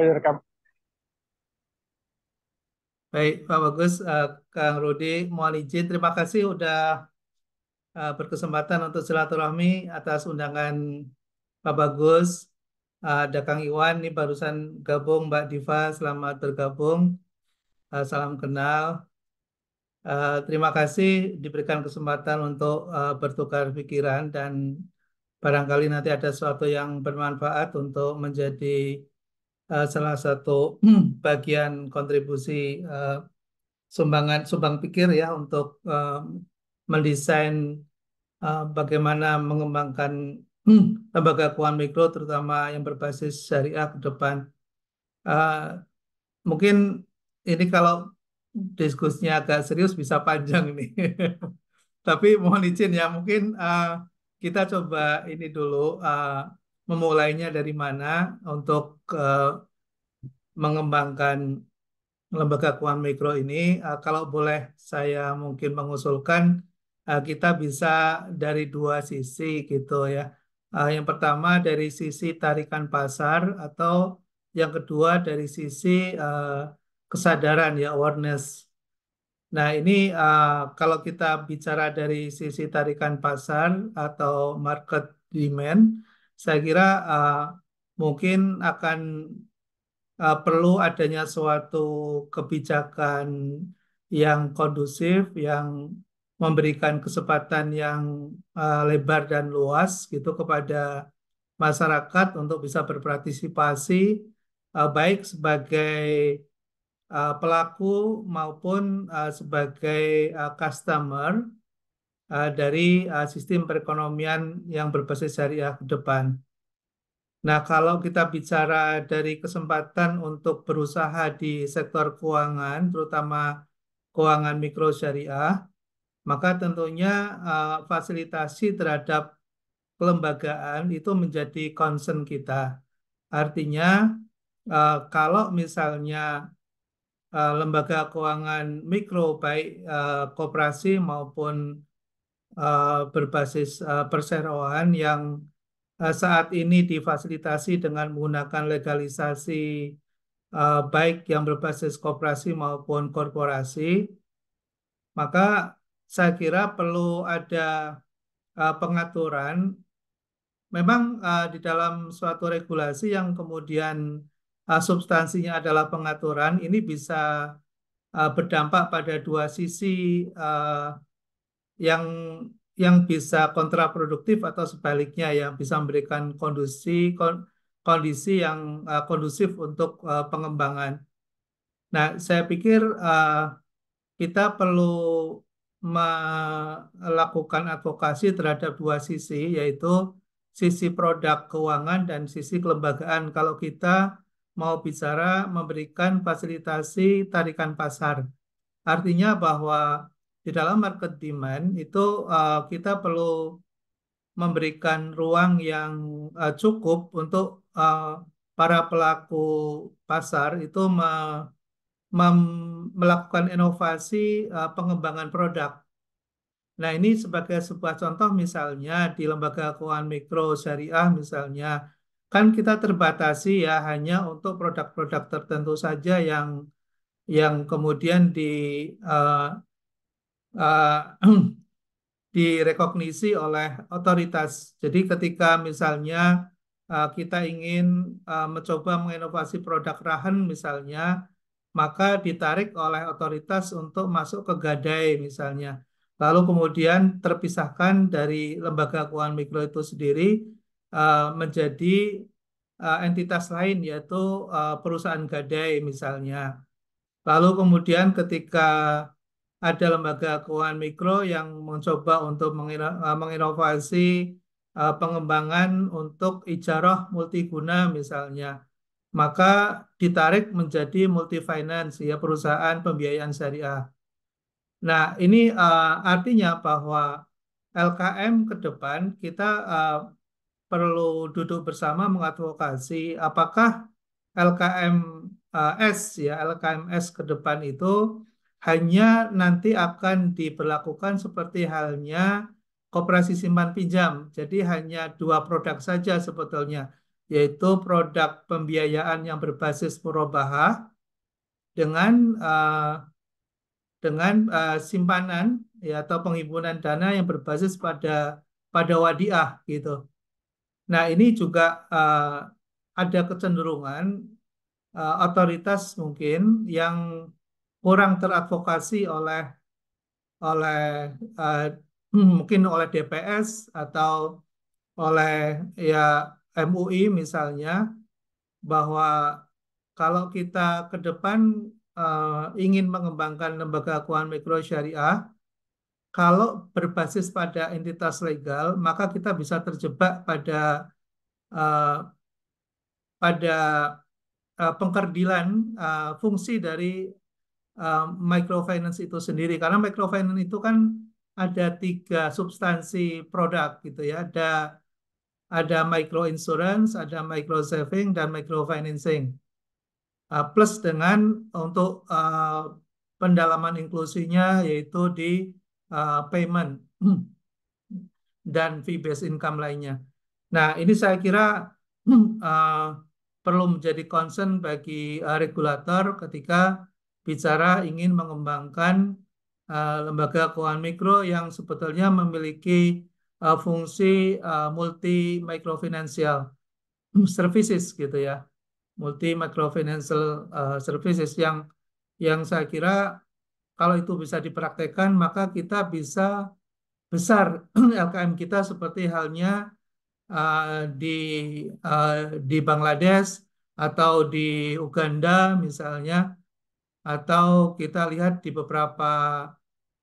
Direkam. Baik, Pak Bagus, Kang Rudi, mohon izin. Terima kasih udah berkesempatan untuk silaturahmi atas undangan Pak Bagus. Ada Kang Iwan, nih barusan gabung, Mbak Diva, selamat bergabung. Salam kenal. Terima kasih diberikan kesempatan untuk bertukar pikiran dan barangkali nanti ada sesuatu yang bermanfaat untuk menjadi salah satu bagian kontribusi eh, sumbang pikir ya untuk mendesain bagaimana mengembangkan lembaga keuangan mikro terutama yang berbasis syariah ke depan. Eh, Mungkin ini kalau diskusinya agak serius bisa panjang nih. Tapi mohon izin ya, mungkin kita coba ini dulu memulainya dari mana untuk mengembangkan lembaga keuangan mikro ini. Kalau boleh saya mungkin mengusulkan kita bisa dari dua sisi gitu ya. Yang pertama dari sisi tarikan pasar atau yang kedua dari sisi eh, kesadaran ya awareness. Nah ini kalau kita bicara dari sisi tarikan pasar atau market demand, saya kira mungkin akan perlu adanya suatu kebijakan yang kondusif, yang memberikan kesempatan yang lebar dan luas gitu kepada masyarakat untuk bisa berpartisipasi baik sebagai pelaku maupun sebagai customer dari sistem perekonomian yang berbasis syariah ke depan. Nah, kalau kita bicara dari kesempatan untuk berusaha di sektor keuangan, terutama keuangan mikro syariah, maka tentunya fasilitasi terhadap kelembagaan itu menjadi concern kita. Artinya, kalau misalnya lembaga keuangan mikro, baik koperasi maupun berbasis perseroan yang saat ini difasilitasi dengan menggunakan legalisasi baik yang berbasis koperasi maupun korporasi, maka saya kira perlu ada pengaturan. Memang di dalam suatu regulasi yang kemudian substansinya adalah pengaturan, ini bisa berdampak pada dua sisi eh, yang bisa kontraproduktif atau sebaliknya yang bisa memberikan kondisi yang kondusif untuk pengembangan. Nah, saya pikir kita perlu melakukan advokasi terhadap dua sisi, yaitu sisi produk keuangan dan sisi kelembagaan. Kalau kita mau bicara memberikan fasilitasi tarikan pasar, artinya bahwa di dalam market demand itu kita perlu memberikan ruang yang cukup untuk para pelaku pasar itu melakukan inovasi pengembangan produk. Nah, ini sebagai sebuah contoh misalnya di lembaga keuangan mikro syariah misalnya, kan kita terbatasi ya hanya untuk produk-produk tertentu saja yang kemudian eh, direkognisi oleh otoritas. Jadi ketika misalnya kita ingin mencoba menginovasi produk rahan misalnya, maka ditarik oleh otoritas untuk masuk ke gadai misalnya. Lalu kemudian terpisahkan dari lembaga keuangan mikro itu sendiri menjadi entitas lain yaitu perusahaan gadai misalnya. Lalu kemudian ketika ada lembaga keuangan mikro yang mencoba untuk menginovasi pengembangan untuk ijarah multiguna misalnya, maka ditarik menjadi multi finance ya perusahaan pembiayaan syariah. Nah, ini artinya bahwa LKM ke depan kita perlu duduk bersama mengadvokasi apakah LKMS ya LKMS ke depan itu hanya nanti akan diberlakukan seperti halnya koperasi simpan pinjam. Jadi hanya dua produk saja sebetulnya. yaitu produk pembiayaan yang berbasis murabahah dengan simpanan ya atau penghimpunan dana yang berbasis pada wadiah gitu. Nah, ini juga ada kecenderungan otoritas mungkin yang kurang teradvokasi oleh eh, mungkin oleh DPS atau oleh ya MUI misalnya, bahwa kalau kita ke depan ingin mengembangkan lembaga keuangan mikro syariah, kalau berbasis pada entitas legal, maka kita bisa terjebak eh, pada pengkerdilan fungsi dari microfinance itu sendiri. Karena microfinance itu kan ada tiga substansi produk gitu ya. Ada micro insurance, ada micro saving, dan micro financing. Plus dengan untuk pendalaman inklusinya yaitu di payment dan fee based income lainnya. Nah, ini saya kira uh, perlu menjadi concern bagi regulator ketika bicara ingin mengembangkan lembaga keuangan mikro yang sebetulnya memiliki fungsi multi microfinancial services gitu ya, multi microfinancial services yang saya kira kalau itu bisa dipraktekkan maka kita bisa besar LKM kita seperti halnya uh, di uh, di Bangladesh atau di Uganda misalnya, atau kita lihat di beberapa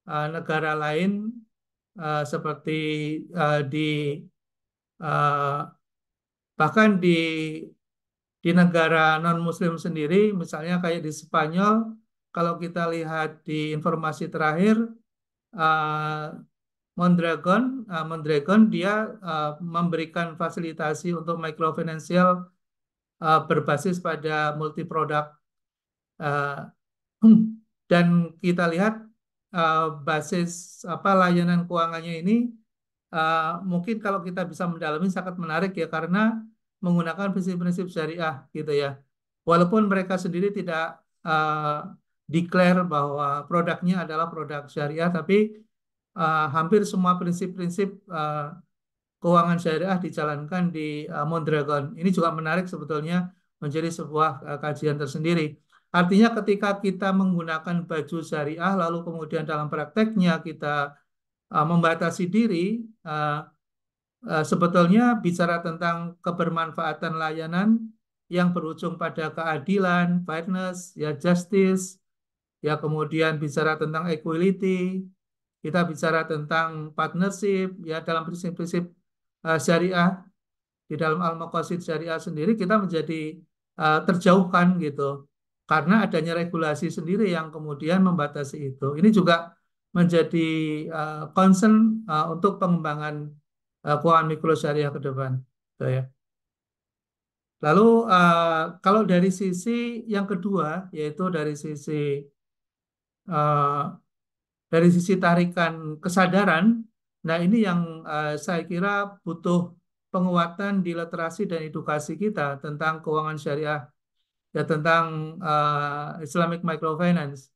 negara lain seperti di uh, bahkan di negara non-Muslim sendiri, misalnya kayak di Spanyol, kalau kita lihat di informasi terakhir, uh, Mondragon dia memberikan fasilitasi untuk microfinancial berbasis pada multi produk. uh, dan kita lihat basis apa layanan keuangannya ini mungkin kalau kita bisa mendalami sangat menarik ya, karena menggunakan prinsip-prinsip syariah gitu ya. Walaupun mereka sendiri tidak declare bahwa produknya adalah produk syariah, tapi hampir semua prinsip-prinsip keuangan syariah dijalankan di Mondragon. Ini juga menarik sebetulnya, menjadi sebuah kajian tersendiri. Artinya ketika kita menggunakan baju syariah lalu kemudian dalam prakteknya kita membatasi diri, uh, sebetulnya bicara tentang kebermanfaatan layanan yang berujung pada keadilan, fairness, ya justice, ya kemudian bicara tentang equality, kita bicara tentang partnership, ya dalam prinsip-prinsip syariah, di dalam Al-Maqasid Syariah sendiri kita menjadi terjauhkan gitu. Karena adanya regulasi sendiri yang kemudian membatasi itu. Ini juga menjadi concern untuk pengembangan keuangan mikro syariah ke depan. Gitu ya. Lalu kalau dari sisi yang kedua, yaitu uh, dari sisi tarikan kesadaran, nah ini yang saya kira butuh penguatan di literasi dan edukasi kita tentang keuangan syariah, ya tentang Islamic microfinance.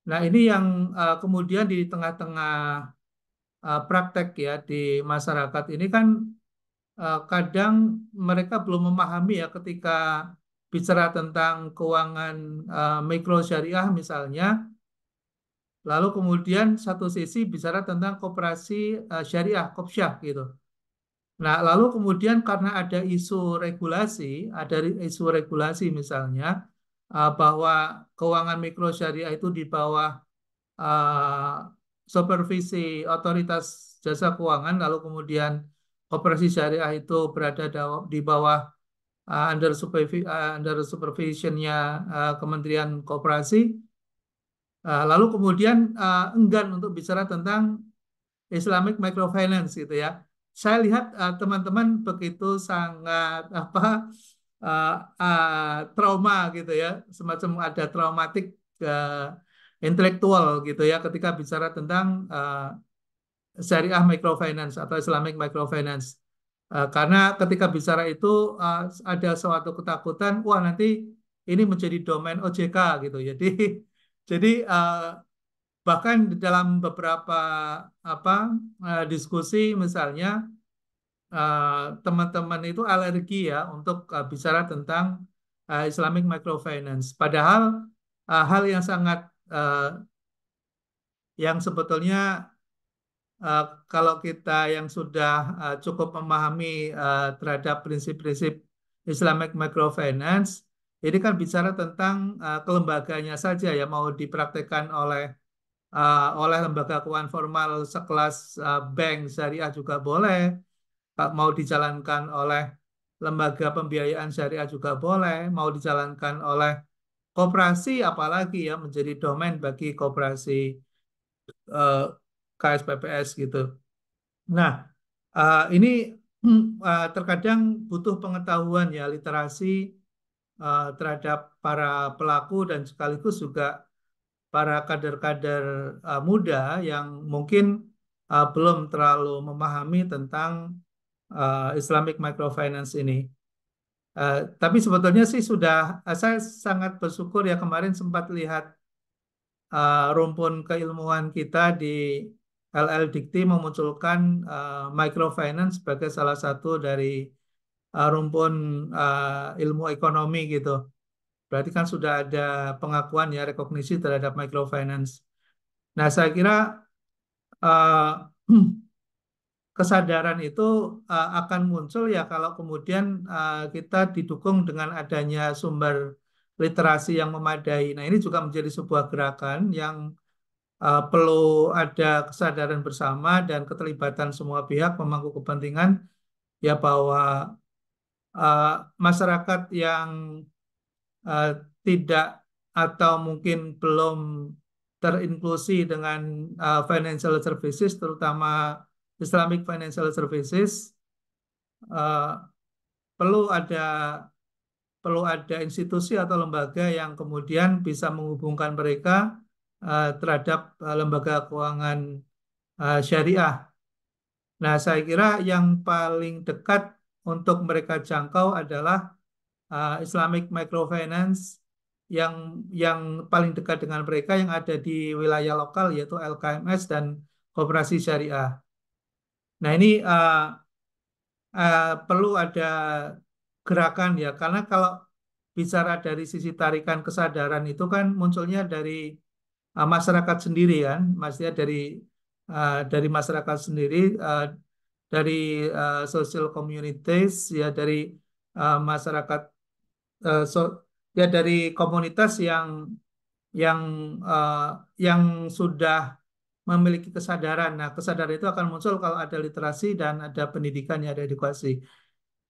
Nah ini yang kemudian di tengah-tengah praktek ya di masyarakat ini kan kadang mereka belum memahami ya ketika bicara tentang keuangan mikro syariah misalnya. Lalu kemudian satu sisi bicara tentang koperasi syariah, kopsyah gitu. Nah, lalu kemudian karena ada isu regulasi misalnya bahwa keuangan mikro syariah itu di bawah uh, supervisi otoritas jasa keuangan, lalu kemudian koperasi syariah itu berada di bawah under supervisionnya Kementerian Koperasi. Lalu kemudian enggan untuk bicara tentang Islamic microfinance gitu ya. Saya lihat teman-teman begitu sangat uh, trauma gitu ya, semacam ada traumatik uh, intelektual gitu ya ketika bicara tentang syariah microfinance atau Islamic microfinance. Karena ketika bicara itu ada suatu ketakutan, wah nanti ini menjadi domain OJK gitu. Jadi bahkan di dalam beberapa apa diskusi misalnya teman-teman itu alergi ya untuk bicara tentang Islamic microfinance. Padahal hal yang sangat eh, yang sebetulnya eh, kalau kita yang sudah cukup memahami terhadap prinsip-prinsip Islamic microfinance, ini kan bicara tentang kelembagaannya saja ya mau dipraktekkan oleh lembaga keuangan formal sekelas bank syariah juga boleh, mau dijalankan oleh lembaga pembiayaan syariah juga boleh, mau dijalankan oleh koperasi apalagi ya menjadi domain bagi koperasi eh, KSPPS gitu. Nah, ini terkadang butuh pengetahuan ya literasi terhadap para pelaku dan sekaligus juga para kader-kader muda yang mungkin belum terlalu memahami tentang Islamic microfinance ini. Tapi sebetulnya sih sudah, saya sangat bersyukur ya kemarin sempat lihat rumpun keilmuan kita di LL Dikti memunculkan microfinance sebagai salah satu dari rumpun ilmu ekonomi gitu. Berarti kan sudah ada pengakuan ya rekognisi terhadap microfinance. Nah, saya kira uh, kesadaran itu akan muncul ya kalau kemudian kita didukung dengan adanya sumber literasi yang memadai. Nah, ini juga menjadi sebuah gerakan yang perlu ada kesadaran bersama dan keterlibatan semua pihak pemangku kepentingan ya bahwa uh, masyarakat yang uh, tidak atau mungkin belum terinklusi dengan financial services, terutama Islamic financial services, uh, perlu ada institusi atau lembaga yang kemudian bisa menghubungkan mereka terhadap lembaga keuangan syariah. Nah, saya kira yang paling dekat untuk mereka jangkau adalah Islamic Microfinance yang paling dekat dengan mereka yang ada di wilayah lokal yaitu LKMS dan Koperasi Syariah. Nah, ini perlu ada gerakan ya karena kalau bicara dari sisi tarikan kesadaran itu kan munculnya dari masyarakat sendiri kan, maksudnya dari masyarakat sendiri, dari social communities ya dari masyarakat ya dari komunitas yang eh, yang sudah memiliki kesadaran. Nah, kesadaran itu akan muncul kalau ada literasi dan ada pendidikan, ya, ada edukasi.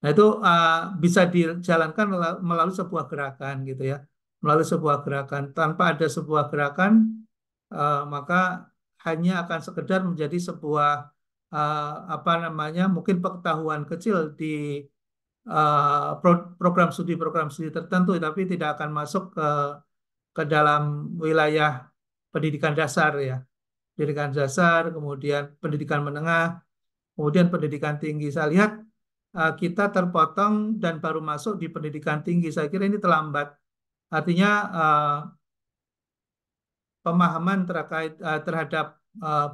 Nah, itu bisa dijalankan melalui sebuah gerakan gitu ya. Melalui sebuah gerakan. Tanpa ada sebuah gerakan, maka hanya akan sekedar menjadi sebuah apa namanya, mungkin pengetahuan kecil di program studi tertentu, tapi tidak akan masuk ke dalam wilayah pendidikan dasar ya. Pendidikan dasar, kemudian pendidikan menengah, kemudian pendidikan tinggi. Saya lihat kita terpotong dan baru masuk di pendidikan tinggi. Saya kira ini terlambat. Artinya pemahaman terhadap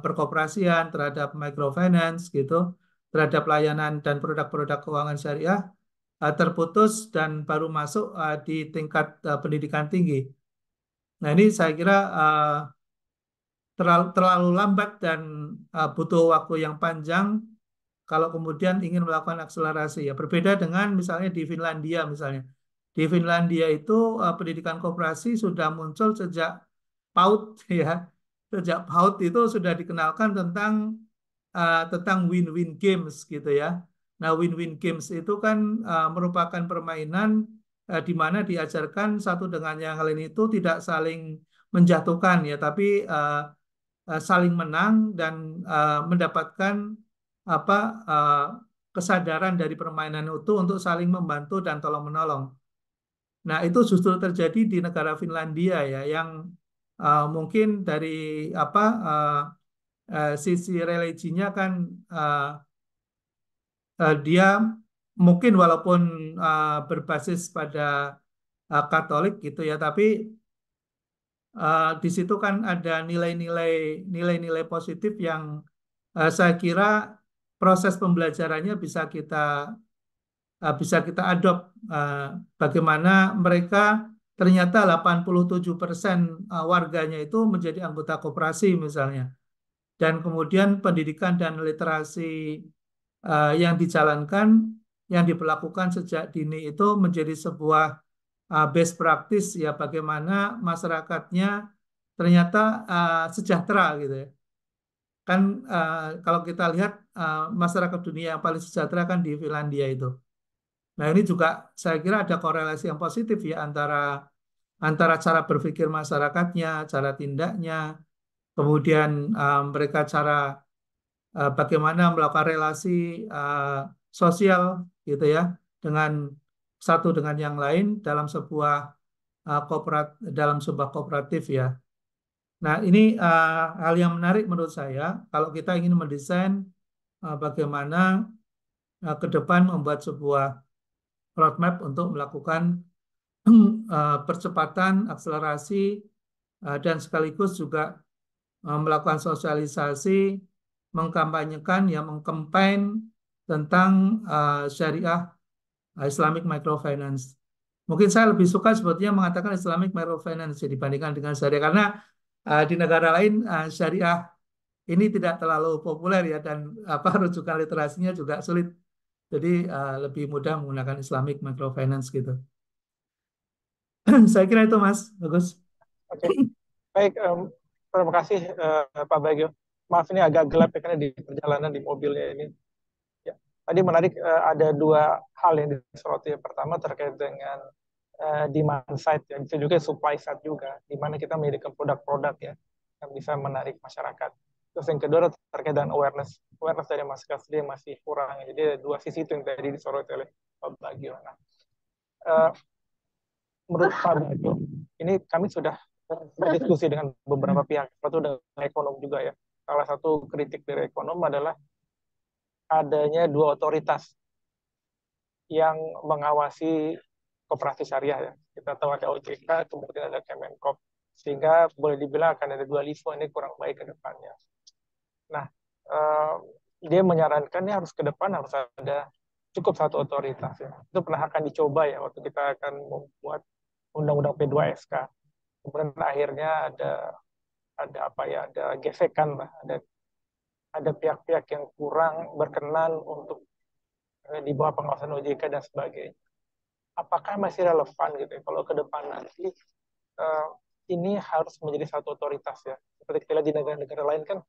perkoperasian, terhadap microfinance gitu, terhadap layanan dan produk-produk keuangan syariah terputus dan baru masuk di tingkat pendidikan tinggi. Nah, ini saya kira terlalu lambat dan butuh waktu yang panjang kalau kemudian ingin melakukan akselerasi ya. Berbeda dengan misalnya di Finlandia misalnya. Di Finlandia itu pendidikan koperasi sudah muncul sejak PAUD ya. Sejak PAUD itu sudah dikenalkan tentang win-win games gitu ya. Nah, win-win games itu kan merupakan permainan di mana diajarkan satu dengan yang lain itu tidak saling menjatuhkan ya, tapi saling menang dan mendapatkan apa uh, kesadaran dari permainan itu untuk saling membantu dan tolong menolong. Nah, itu justru terjadi di negara Finlandia ya, yang mungkin dari apa sisi religinya kan uh, dia mungkin walaupun berbasis pada Katolik gitu ya, tapi di situ kan ada nilai-nilai positif yang saya kira proses pembelajarannya bisa kita adopt. Bagaimana mereka ternyata 87% warganya itu menjadi anggota koperasi misalnya, dan kemudian pendidikan dan literasi yang dijalankan, yang diberlakukan sejak dini itu menjadi sebuah best practice ya, bagaimana masyarakatnya ternyata sejahtera gitu ya. Kan kalau kita lihat masyarakat dunia yang paling sejahtera kan di Finlandia itu. Nah, ini juga saya kira ada korelasi yang positif ya antara antara cara berpikir masyarakatnya, cara tindaknya, kemudian mereka cara bagaimana melakukan relasi uh, sosial gitu ya, dengan satu dengan yang lain dalam sebuah dalam sebuah kooperatif ya. Nah, ini hal yang menarik menurut saya kalau kita ingin mendesain bagaimana ke depan membuat sebuah roadmap untuk melakukan percepatan, akselerasi, dan sekaligus juga melakukan sosialisasi, mengkampanyekan, ya mengkampanye tentang syariah Islamic Microfinance. Mungkin saya lebih suka sebetulnya mengatakan Islamic Microfinance ya, dibandingkan dengan syariah, karena di negara lain syariah ini tidak terlalu populer ya, dan apa rujukan literasinya juga sulit. Jadi lebih mudah menggunakan Islamic Microfinance gitu. Saya kira itu Mas, bagus. Oke, baik. Terima kasih Pak Bagio. Maaf ini agak gelap ya karena di perjalanan di mobilnya ini. Ya. Tadi menarik, ada dua hal yang disoroti. Yang pertama terkait dengan demand side, ya, bisa juga supply side juga, di mana kita menyediakan produk-produk ya yang bisa menarik masyarakat. Terus yang kedua terkait dengan awareness dari masyarakat sendiri masih kurang. Jadi ada dua sisi itu yang tadi disoroti oleh Pak Bagio. Nah, uh, menurut Pak Bagio, ini kami sudah berdiskusi dengan beberapa pihak, satu dengan ekonom juga ya. Salah satu kritik dari ekonom adalah adanya dua otoritas yang mengawasi koperasi syariah ya. Kita tahu ada OJK, kemudian ada Kemenkop, sehingga boleh dibilang akan ada dualisme ini kurang baik ke depannya. Nah, dia menyarankan ini harus ke depan harus ada cukup satu otoritas ya. Itu pernah akan dicoba ya waktu kita akan membuat undang-undang P2SK. Kemudian akhirnya ada apa ya, ada gesekan lah, ada pihak-pihak yang kurang berkenan untuk di bawah pengawasan OJK dan sebagainya. Apakah masih relevan gitu ya, kalau ke depan nanti ini harus menjadi satu otoritas ya. Seperti kita lihat di negara-negara lain kan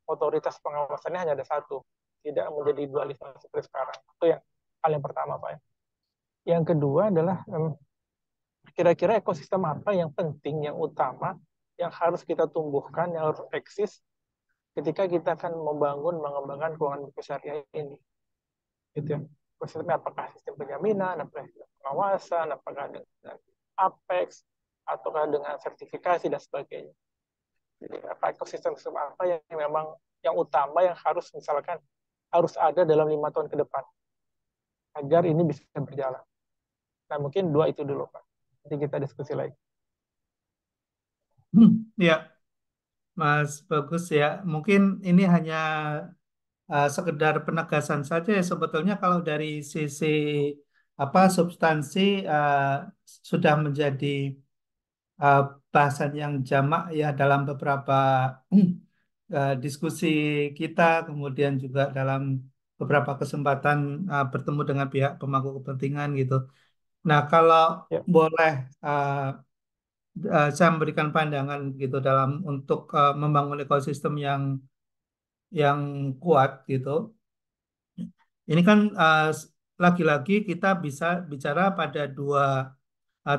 otoritas pengawasannya hanya ada satu, tidak menjadi dualisme seperti sekarang. Itu yang hal yang pertama Pak. Yang kedua adalah kira-kira ekosistem apa yang penting, yang utama, yang harus kita tumbuhkan, yang harus eksis ketika kita akan membangun, mengembangkan keuangan syariah ini. Gitu ya. Ekosistemnya apakah sistem penjaminan, apakah sistem pengawasan, apakah dengan Apex, ataukah dengan sertifikasi dan sebagainya. Jadi apa ekosistem apa yang memang yang utama yang harus misalkan harus ada dalam 5 tahun ke depan agar ini bisa berjalan. Nah mungkin dua itu dulu Pak. Nanti kita diskusi lagi. Ya, Mas bagus ya. Mungkin ini hanya sekedar penegasan saja ya. Sebetulnya kalau dari sisi substansi sudah menjadi uh, bahasan yang jamak ya dalam beberapa diskusi kita, kemudian juga dalam beberapa kesempatan bertemu dengan pihak pemangku kepentingan gitu. Nah, kalau Ya. boleh saya memberikan pandangan gitu dalam untuk membangun ekosistem yang kuat gitu. Ini kan lagi-lagi kita bisa bicara pada dua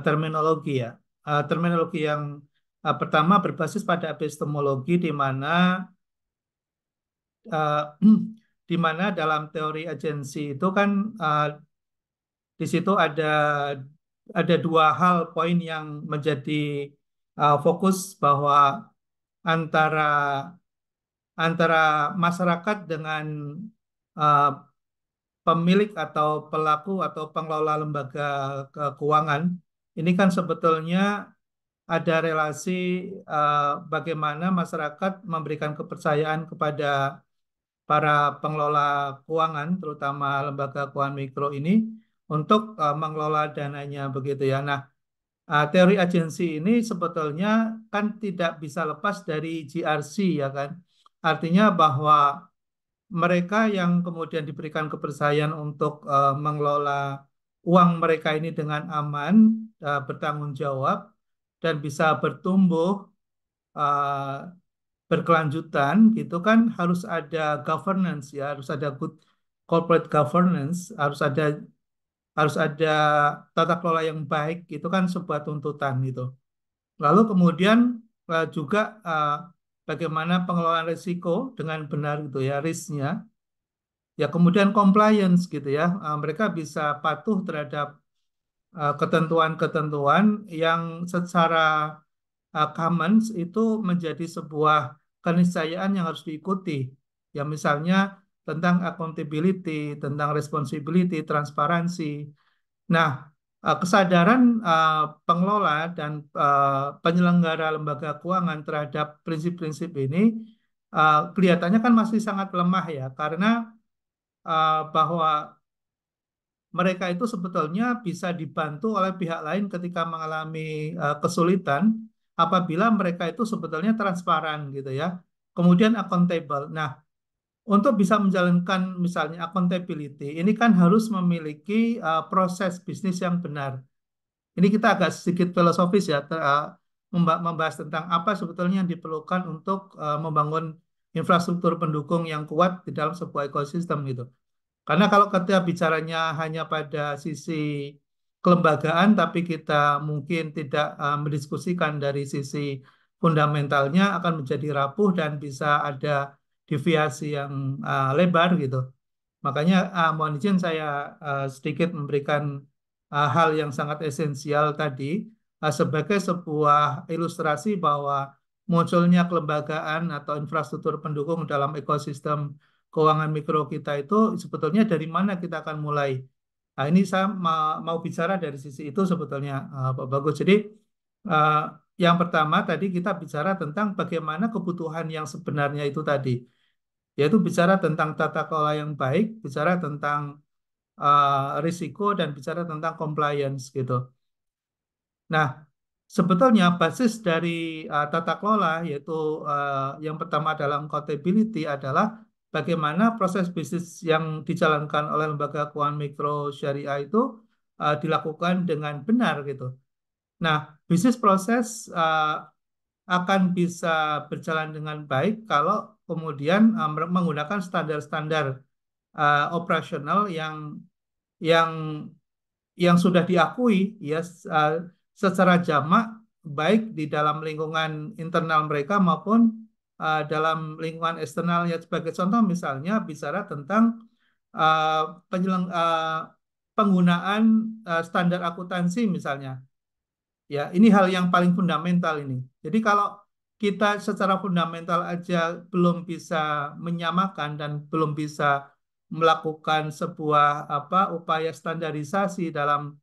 terminologi ya. Terminologi yang pertama berbasis pada epistemologi, di mana uh, di mana dalam teori agensi itu kan di situ ada dua hal poin yang menjadi fokus, bahwa antara antara masyarakat dengan uh, pemilik atau pelaku atau pengelola lembaga keuangan ini kan sebetulnya ada relasi bagaimana masyarakat memberikan kepercayaan kepada para pengelola keuangan, terutama lembaga keuangan mikro ini, untuk mengelola dananya begitu ya. Nah, teori agensi ini sebetulnya kan tidak bisa lepas dari GRC ya kan. Artinya bahwa mereka yang kemudian diberikan kepercayaan untuk mengelola uang mereka ini dengan aman, bertanggung jawab, dan bisa bertumbuh berkelanjutan gitu kan harus ada governance ya, harus ada good corporate governance, harus ada tata kelola yang baik, itu kan sebuah tuntutan gitu. Lalu kemudian juga bagaimana pengelolaan risiko dengan benar gitu ya, risknya. Ya kemudian compliance gitu ya, mereka bisa patuh terhadap ketentuan-ketentuan yang secara commons itu menjadi sebuah keniscayaan yang harus diikuti. Ya misalnya tentang accountability, tentang responsibility, transparansi. Nah, kesadaran pengelola dan penyelenggara lembaga keuangan terhadap prinsip-prinsip ini kelihatannya kan masih sangat lemah ya, karena bahwa mereka itu sebetulnya bisa dibantu oleh pihak lain ketika mengalami kesulitan apabila mereka itu sebetulnya transparan gitu ya. Kemudian accountable. Nah, untuk bisa menjalankan misalnya accountability, ini kan harus memiliki proses bisnis yang benar. Ini kita agak sedikit filosofis ya, membahas tentang apa sebetulnya yang diperlukan untuk membangun infrastruktur pendukung yang kuat di dalam sebuah ekosistem gitu. Karena kalau kita bicaranya hanya pada sisi kelembagaan, tapi kita mungkin tidak mendiskusikan dari sisi fundamentalnya, akan menjadi rapuh dan bisa ada deviasi yang lebar gitu. Makanya mohon izin saya sedikit memberikan hal yang sangat esensial tadi sebagai sebuah ilustrasi bahwa munculnya kelembagaan atau infrastruktur pendukung dalam ekosistem keuangan mikro kita itu sebetulnya dari mana kita akan mulai. Nah, ini saya mau bicara dari sisi itu sebetulnya Pak Bagus. Jadi eh, yang pertama tadi kita bicara tentang bagaimana kebutuhan yang sebenarnya itu tadi, yaitu bicara tentang tata kelola yang baik, bicara tentang risiko dan bicara tentang compliance gitu. Nah, sebetulnya basis dari tata kelola yaitu yang pertama adalah accountability adalah bagaimana proses bisnis yang dijalankan oleh lembaga keuangan mikro syariah itu dilakukan dengan benar gitu. Nah, bisnis proses akan bisa berjalan dengan baik kalau kemudian menggunakan standar-standar operasional yang yang sudah diakui ya secara jamak baik di dalam lingkungan internal mereka maupun dalam lingkungan eksternalnya. Sebagai contoh misalnya bicara tentang uh, penggunaan standar akuntansi misalnya. Ya, ini hal yang paling fundamental ini. Jadi kalau kita secara fundamental aja belum bisa menyamakan dan belum bisa melakukan sebuah upaya standarisasi dalam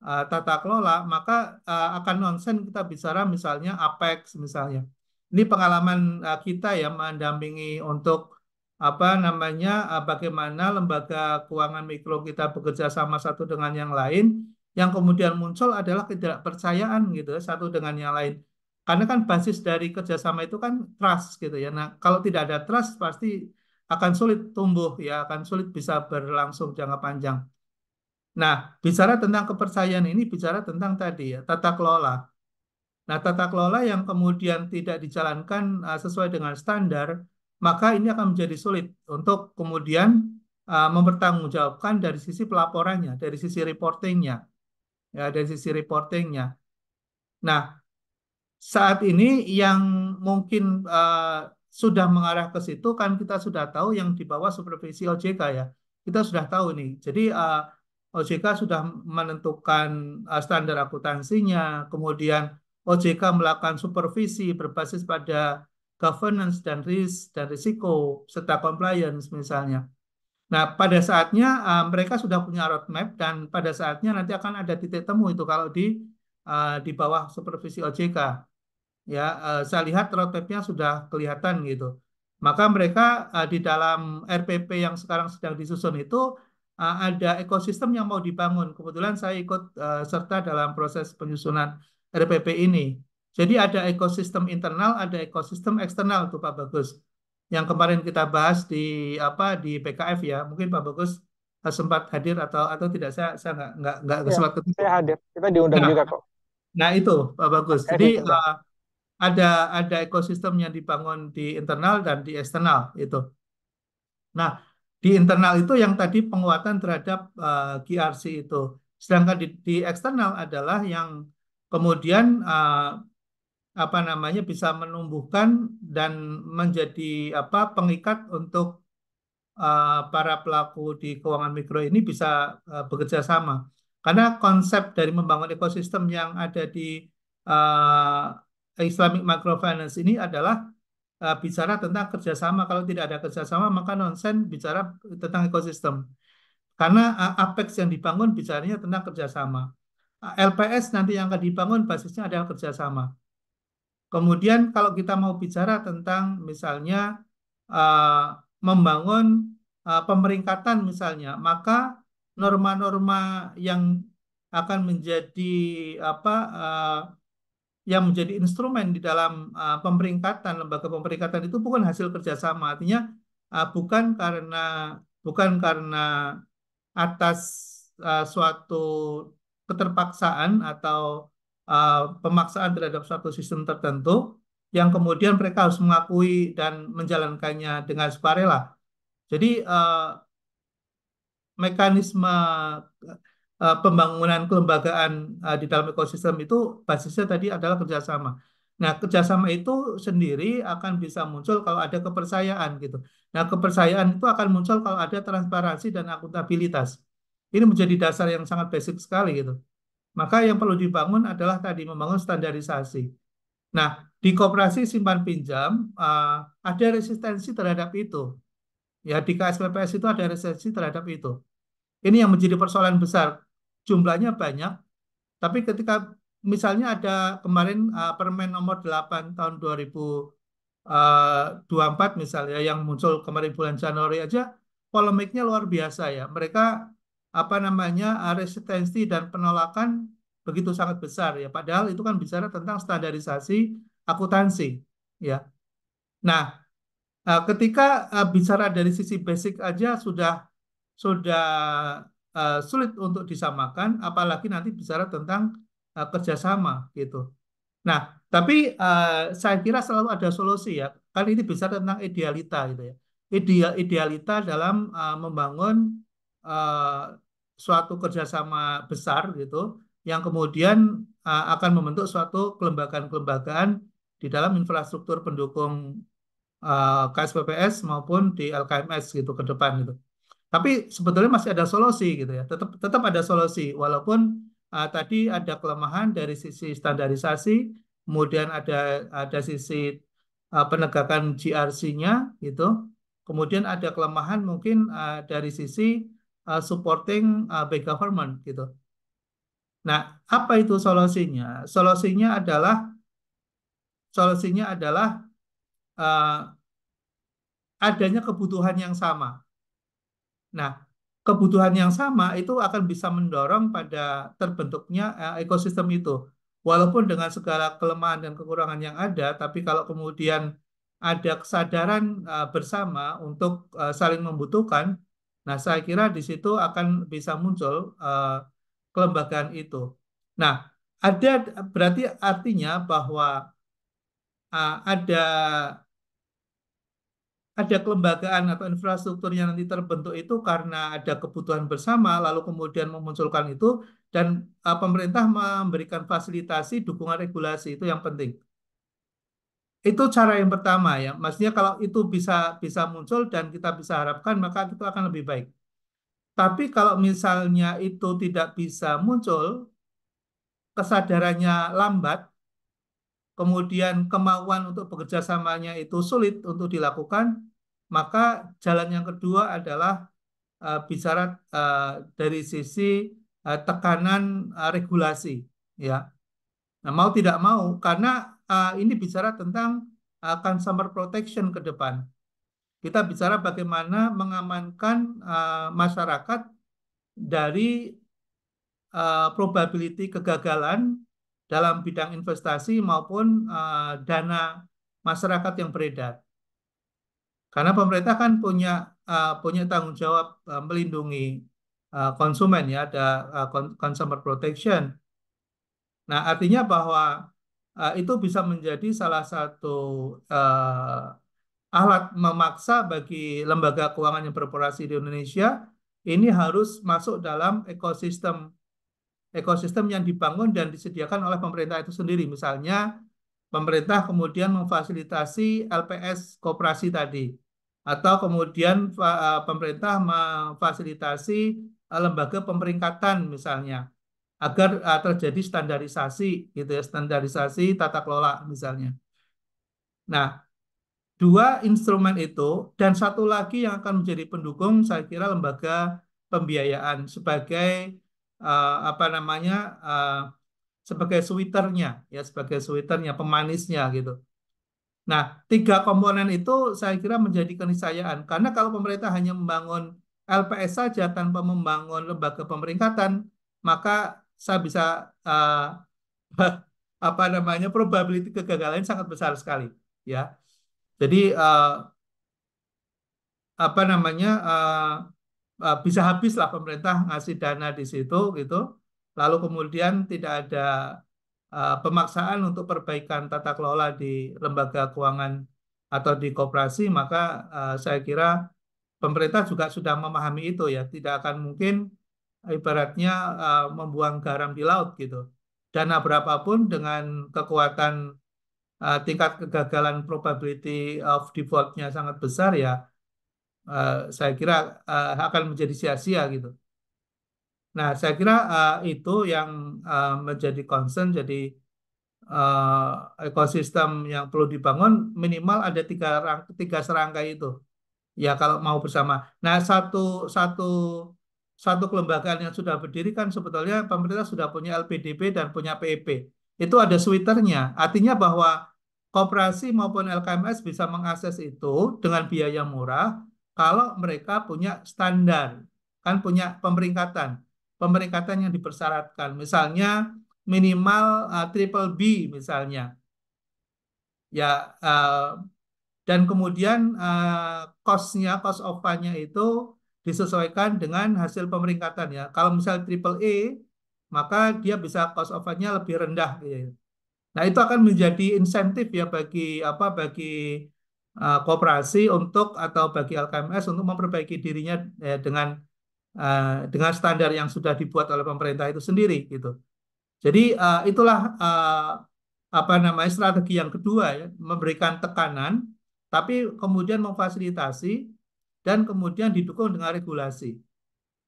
tata kelola, maka akan nonsen kita bicara misalnya Apex misalnya. Ini pengalaman kita ya mendampingi untuk bagaimana lembaga keuangan mikro kita bekerja sama satu dengan yang lain, yang kemudian muncul adalah ketidakpercayaan gitu ya, satu dengan yang lain. Karena kan basis dari kerjasama itu kan trust gitu ya. Nah, kalau tidak ada trust pasti akan sulit tumbuh ya, akan sulit bisa berlangsung jangka panjang. Nah, bicara tentang kepercayaan ini bicara tentang tadi ya, tata kelola. Nah, tata kelola yang kemudian tidak dijalankan sesuai dengan standar, maka ini akan menjadi sulit untuk kemudian mempertanggungjawabkan dari sisi pelaporannya, dari sisi reportingnya, ya, dari sisi reportingnya. Nah, saat ini yang mungkin sudah mengarah ke situ kan kita sudah tahu yang di bawah supervisi OJK ya. Kita sudah tahu nih. Jadi OJK sudah menentukan standar akuntansinya, kemudian OJK melakukan supervisi berbasis pada governance dan risk dan risiko serta compliance misalnya. Nah, pada saatnya mereka sudah punya roadmap dan pada saatnya nanti akan ada titik temu itu kalau di bawah supervisi OJK. Ya, saya lihat roadmap-nya sudah kelihatan gitu. Maka mereka di dalam RPP yang sekarang sedang disusun itu ada ekosistem yang mau dibangun. Kebetulan saya ikut serta dalam proses penyusunan RPP ini. Jadi ada ekosistem internal, ada ekosistem eksternal tuh Pak Bagus. Yang kemarin kita bahas di PKF ya. Mungkin Pak Bagus sempat hadir atau tidak, saya nggak Ya, sempat ketemu. saya hadir. Kita diundang Nah, juga kok. nah itu Pak Bagus. PKF Jadi diundang. ada ada ekosistem yang dibangun di internal dan di eksternal itu. Nah, di internal itu yang tadi penguatan terhadap GRC itu. Sedangkan di eksternal adalah yang kemudian apa namanya bisa menumbuhkan dan menjadi pengikat untuk para pelaku di keuangan mikro ini bisa bekerja sama. Karena konsep dari membangun ekosistem yang ada di Islamic Microfinance ini adalah bicara tentang kerjasama. Kalau tidak ada kerjasama, maka nonsen bicara tentang ekosistem. Karena Apex yang dibangun bicaranya tentang kerjasama. LPS nanti yang akan dibangun basisnya adalah kerjasama. Kemudian kalau kita mau bicara tentang misalnya uh, membangun pemeringkatan misalnya, maka norma-norma yang akan menjadi apa yang menjadi instrumen di dalam pemeringkatan, lembaga pemeringkatan itu bukan hasil kerjasama. Artinya bukan karena atas suatu keterpaksaan atau pemaksaan terhadap suatu sistem tertentu yang kemudian mereka harus mengakui dan menjalankannya dengan sukarela. Jadi mekanisme pembangunan kelembagaan di dalam ekosistem itu basisnya tadi adalah kerjasama. Nah, kerjasama itu sendiri akan bisa muncul kalau ada kepercayaan gitu. Nah, kepercayaan itu akan muncul kalau ada transparansi dan akuntabilitas. Ini menjadi dasar yang sangat basic sekali gitu. Maka yang perlu dibangun adalah tadi membangun standarisasi. Nah, di koperasi simpan pinjam ada resistensi terhadap itu. Ya, di KSPPS itu ada resistensi terhadap itu. Ini yang menjadi persoalan besar. Jumlahnya banyak, tapi ketika misalnya ada kemarin Permen nomor 8 tahun 2024 misalnya yang muncul kemarin bulan Januari aja, polemiknya luar biasa ya. Mereka apa namanya resistensi dan penolakan begitu sangat besar ya. Padahal itu kan bicara tentang standarisasi akuntansi ya. Nah, ketika bicara dari sisi basic aja sudah sulit untuk disamakan, apalagi nanti bicara tentang kerjasama gitu. Nah, tapi saya kira selalu ada solusi ya. Kan ini bicara tentang idealita gitu ya. Idealita dalam membangun uh, suatu kerjasama besar gitu, yang kemudian akan membentuk suatu kelembagaan-kelembagaan di dalam infrastruktur pendukung KSPPS maupun di LKMS gitu ke depan gitu. Tapi sebetulnya masih ada solusi gitu ya. Tetap tetap ada solusi walaupun tadi ada kelemahan dari sisi standarisasi, kemudian ada sisi penegakan GRC-nya gitu. Kemudian ada kelemahan mungkin dari sisi supporting big government gitu. Nah, apa itu solusinya? Solusinya adalah uh, adanya kebutuhan yang sama. Nah, kebutuhan yang sama itu akan bisa mendorong pada terbentuknya ekosistem itu. Walaupun dengan segala kelemahan dan kekurangan yang ada, tapi kalau kemudian ada kesadaran bersama untuk saling membutuhkan, nah saya kira di situ akan bisa muncul kelembagaan itu. Nah, ada berarti artinya bahwa ada kelembagaan atau infrastruktur yang nanti terbentuk itu karena ada kebutuhan bersama, lalu kemudian memunculkan itu, dan pemerintah memberikan fasilitasi dukungan regulasi itu yang penting. Itu cara yang pertama ya, maksudnya kalau itu bisa bisa muncul dan kita bisa harapkan maka itu akan lebih baik. Tapi kalau misalnya itu tidak bisa muncul, kesadarannya lambat, kemudian kemauan untuk bekerja samanya itu sulit untuk dilakukan, maka jalan yang kedua adalah bicara dari sisi tekanan regulasi, ya. Nah, mau tidak mau, karena ini bicara tentang consumer protection ke depan. Kita bicara bagaimana mengamankan masyarakat dari probability kegagalan dalam bidang investasi maupun dana masyarakat yang beredar. Karena pemerintah kan punya tanggung jawab melindungi konsumen, ya, ada consumer protection. Nah, artinya bahwa itu bisa menjadi salah satu alat memaksa bagi lembaga keuangan yang beroperasi di Indonesia ini harus masuk dalam ekosistem yang dibangun dan disediakan oleh pemerintah itu sendiri. Misalnya, pemerintah kemudian memfasilitasi LPS koperasi tadi, atau kemudian pemerintah memfasilitasi lembaga pemeringkatan misalnya, agar terjadi standarisasi, gitu ya, standarisasi tata kelola misalnya. Nah, dua instrumen itu dan satu lagi yang akan menjadi pendukung, saya kira lembaga pembiayaan sebagai apa namanya, sebagai sweeternya, ya, sebagai sweeternya, pemanisnya gitu. Nah, tiga komponen itu saya kira menjadi keniscayaan. Karena kalau pemerintah hanya membangun LPS saja tanpa membangun lembaga pemeringkatan, maka saya bisa apa namanya, probability kegagalan sangat besar sekali, ya. Jadi apa namanya, bisa habislah pemerintah ngasih dana di situ gitu, lalu kemudian tidak ada pemaksaan untuk perbaikan tata kelola di lembaga keuangan atau di koperasi, maka saya kira pemerintah juga sudah memahami itu, ya, tidak akan mungkin ibaratnya membuang garam di laut gitu. Dana berapapun dengan kekuatan tingkat kegagalan probability of default-nya sangat besar, ya, saya kira akan menjadi sia-sia gitu. Nah, saya kira itu yang menjadi concern. Jadi ekosistem yang perlu dibangun minimal ada tiga serangkai itu. Ya, kalau mau bersama. Nah, satu satu satu kelembagaan yang sudah berdiri kan sebetulnya pemerintah sudah punya LPDP dan punya PEP. Itu ada sweeternya. Artinya bahwa koperasi maupun LKMS bisa mengakses itu dengan biaya murah kalau mereka punya standar, kan punya pemeringkatan. Pemeringkatan yang dipersyaratkan. Misalnya minimal triple B misalnya. Ya, dan kemudian cost of fund-nya itu disesuaikan dengan hasil pemeringkatan, ya. Kalau misalnya triple A, maka dia bisa cost of fund-nya lebih rendah, gitu. Nah, itu akan menjadi insentif, ya, bagi koperasi untuk atau bagi LKMS untuk memperbaiki dirinya dengan standar yang sudah dibuat oleh pemerintah itu sendiri, gitu. Jadi itulah apa namanya, strategi yang kedua, ya, memberikan tekanan, tapi kemudian memfasilitasi dan kemudian didukung dengan regulasi.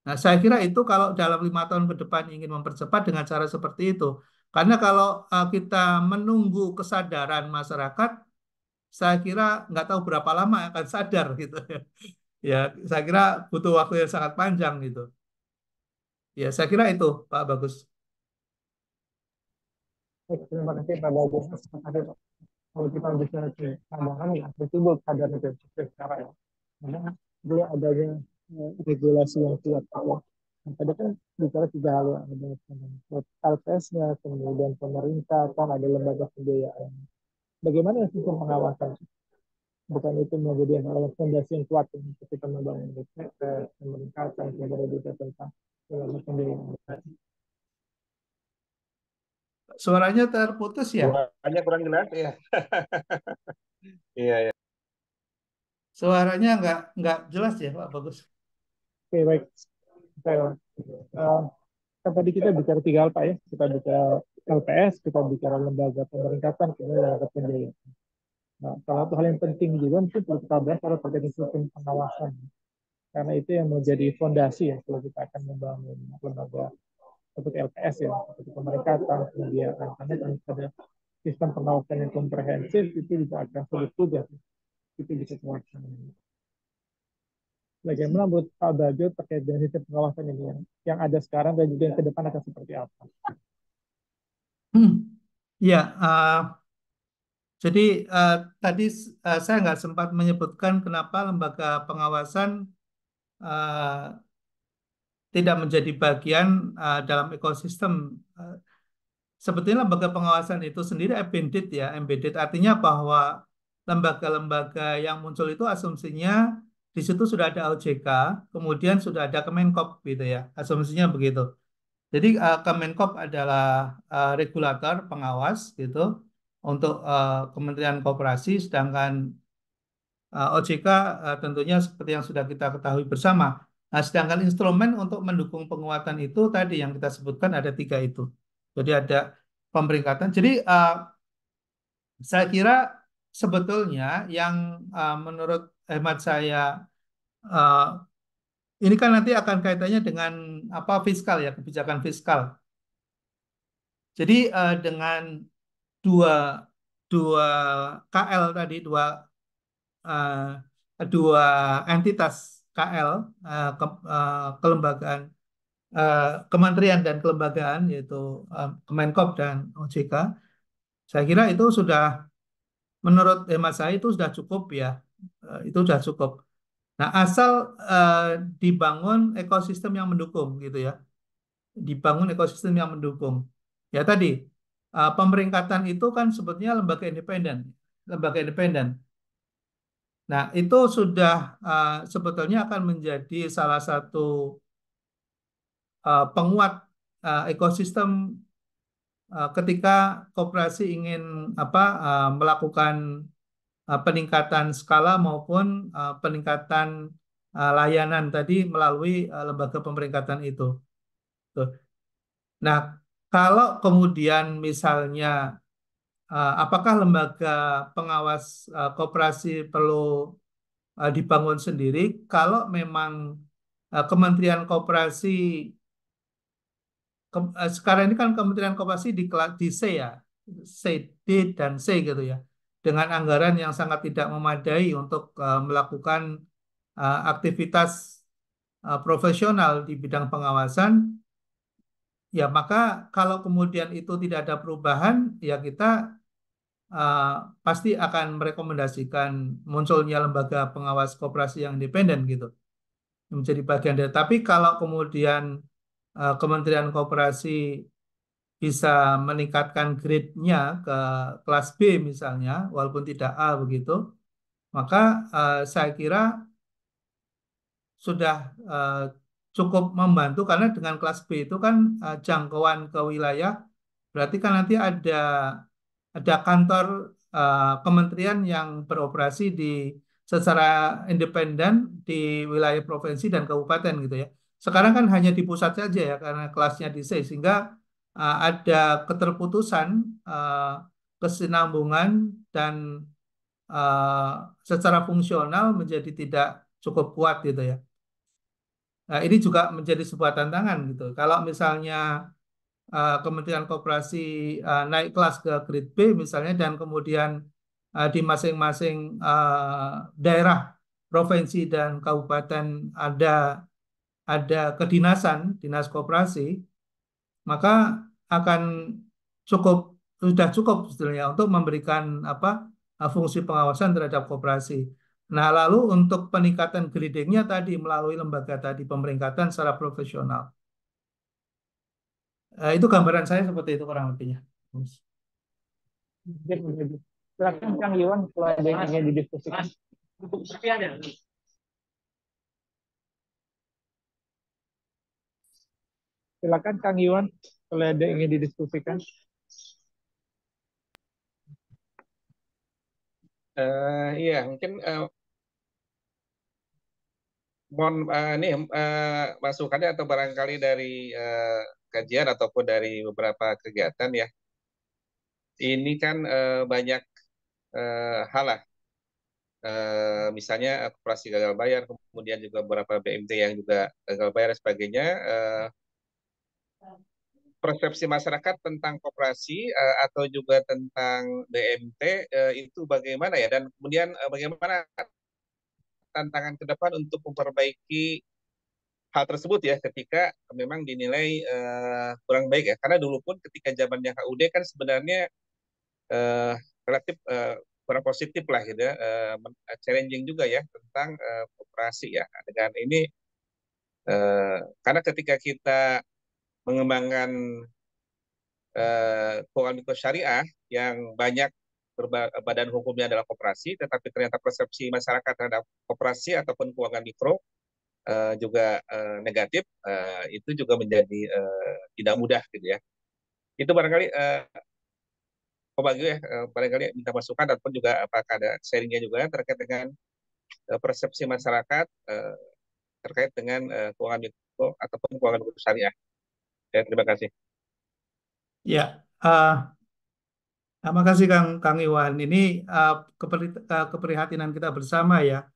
Nah, saya kira itu kalau dalam 5 tahun ke depan ingin mempercepat dengan cara seperti itu. Karena kalau kita menunggu kesadaran masyarakat, saya kira nggak tahu berapa lama akan sadar gitu. Ya, saya kira butuh waktu yang sangat panjang gitu. Ya, saya kira itu, Pak Bagus. Baik, terima kasih Pak Bagus. Terima kasih, Pak. Kalau kita bicara kesadaran, ya betul kesadaran itu secara, ya. Karena dia adanya regulasi yang kuat, Pak, ya. Nah, tadi kan bicara tiga hal, ya. Ada LPS-nya, kemudian pemerintah, kan ada lembaga pembiayaan. Bagaimana sistem pengawasan? Bukan itu menjadi adalah fondasi yang kuat untuk kita membangun pemerintah, kemudian juga tentang lembaga pembiayaan. Suaranya terputus, ya? Suaranya kurang jelas ya. Iya, iya. Suaranya nggak jelas, ya, Pak Bagus. Oke, baik. Saya, kan tadi kita bicara tiga hal, Pak, ya. Kita bicara LPS, kita bicara lembaga pemerintah, kemudian lembaga pembiayaan. Nah, salah satu hal yang penting juga mungkin perlu kita bahas adalah terkait sistem pengawasan. Karena itu yang menjadi fondasi, ya, kalau kita akan membangun lembaga seperti LPS, ya, seperti pemerintah, pembiayaan. Karena kalau ada sistem pengawasan yang komprehensif, itu juga akan sulit juga itu bisa terlaksana. Bagaimana menurut Pak Bagio terkait dengan sistem pengawasan ini yang ada sekarang dan juga yang ke depan akan seperti apa? Ya, jadi tadi saya nggak sempat menyebutkan kenapa lembaga pengawasan uh, tidak menjadi bagian dalam ekosistem. Uh, Sebetulnya lembaga pengawasan itu sendiri embedded ya, embedded artinya bahwa lembaga-lembaga yang muncul itu asumsinya di situ sudah ada OJK, kemudian sudah ada Kemenkop gitu ya, asumsinya begitu. Jadi Kemenkop adalah regulator pengawas gitu untuk Kementerian Koperasi, sedangkan OJK tentunya seperti yang sudah kita ketahui bersama. Nah, sedangkan instrumen untuk mendukung penguatan itu tadi yang kita sebutkan ada 3 itu. Jadi ada pemeringkatan. Jadi saya kira sebetulnya yang menurut hemat saya uh, ini kan nanti akan kaitannya dengan apa fiskal ya, kebijakan fiskal. Jadi dengan dua dua KL tadi, dua entitas KL, kelembagaan, kementerian dan kelembagaan yaitu Kemenkop dan OJK. Saya kira itu sudah, menurut hemat saya itu sudah cukup ya. Itu sudah cukup. Nah, asal dibangun ekosistem yang mendukung gitu ya. Dibangun ekosistem yang mendukung. Ya tadi, pemeringkatan itu kan sebetulnya lembaga independen. Lembaga independen. Nah, itu sudah sebetulnya akan menjadi salah satu penguat ekosistem ketika koperasi ingin melakukan peningkatan skala maupun peningkatan layanan tadi melalui lembaga pemeringkatan itu. Tuh. Nah, kalau kemudian misalnya apakah lembaga pengawas koperasi perlu dibangun sendiri? Kalau memang Kementerian Koperasi sekarang ini kan Kementerian Koperasi di C ya, C, D dan C gitu ya, dengan anggaran yang sangat tidak memadai untuk melakukan aktivitas profesional di bidang pengawasan, ya maka kalau kemudian itu tidak ada perubahan, ya kita uh, pasti akan merekomendasikan munculnya lembaga pengawas koperasi yang independen gitu, menjadi bagian dari. Tapi kalau kemudian Kementerian Koperasi bisa meningkatkan grade-nya ke kelas B misalnya, walaupun tidak A begitu, maka saya kira sudah eh, cukup membantu karena dengan kelas B itu kan jangkauan ke wilayah, berarti kan nanti ada kantor kementerian yang beroperasi secara independen di wilayah provinsi dan kabupaten gitu ya. Sekarang kan hanya di pusat saja ya karena kelasnya di C, sehingga ada keterputusan, uh, kesinambungan dan uh, secara fungsional menjadi tidak cukup kuat gitu ya. Nah, ini juga menjadi sebuah tantangan gitu. Kalau misalnya Kementerian Koperasi naik kelas ke grade B misalnya dan kemudian di masing-masing daerah, provinsi dan kabupaten ada kedinasan, dinas koperasi, maka akan cukup sudah cukup sebetulnya untuk memberikan fungsi pengawasan terhadap koperasi. Nah, lalu untuk peningkatan gradingnya tadi melalui lembaga tadi pemeringkatan secara profesional. Itu gambaran saya seperti itu kurang lebihnya. Silakan Kang Iwan kalau ada yang ingin didiskusikan. Silakan Kang Iwan kalau ada yang ingin didiskusikan. Iya, mungkin mohon nih masukannya atau barangkali dari kajian ataupun dari beberapa kegiatan ya. Ini kan banyak hal lah. Misalnya koperasi gagal bayar, kemudian juga beberapa BMT yang juga gagal bayar dan sebagainya. Persepsi masyarakat tentang koperasi atau juga tentang BMT itu bagaimana ya? Dan kemudian bagaimana tantangan ke depan untuk memperbaiki hal tersebut ya ketika memang dinilai kurang baik ya. Karena dulu pun ketika zamannya HUD kan sebenarnya eh, relatif kurang positif lah gitu ya, challenging juga ya tentang koperasi ya. Dengan ini karena ketika kita mengembangkan keuangan mikro syariah yang banyak badan hukumnya adalah koperasi, tetapi ternyata persepsi masyarakat terhadap koperasi ataupun keuangan mikro juga negatif, itu juga menjadi tidak mudah gitu ya. Itu barangkali Pak Bagio ya, barangkali minta masukan ataupun juga apakah ada sharingnya juga terkait dengan persepsi masyarakat terkait dengan keuangan mikro ataupun keuangan mikro syariah. Ya, terima kasih. Ya, terima kasih Kang Iwan. Ini keprihatinan kita bersama ya.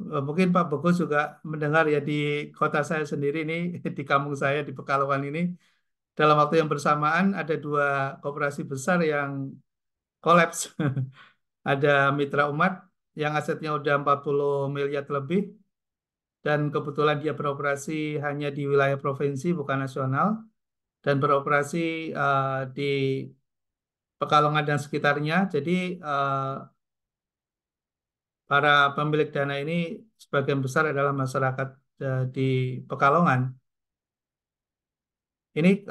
Mungkin Pak Bagus juga mendengar ya di kota saya sendiri ini, di kampung saya di Pekalongan ini, dalam waktu yang bersamaan ada dua koperasi besar yang kolaps. Ada Mitra Umat yang asetnya udah 40 miliar lebih, dan kebetulan dia beroperasi hanya di wilayah provinsi bukan nasional, dan beroperasi di Pekalongan dan sekitarnya. Jadi para pemilik dana ini sebagian besar adalah masyarakat di Pekalongan. Ini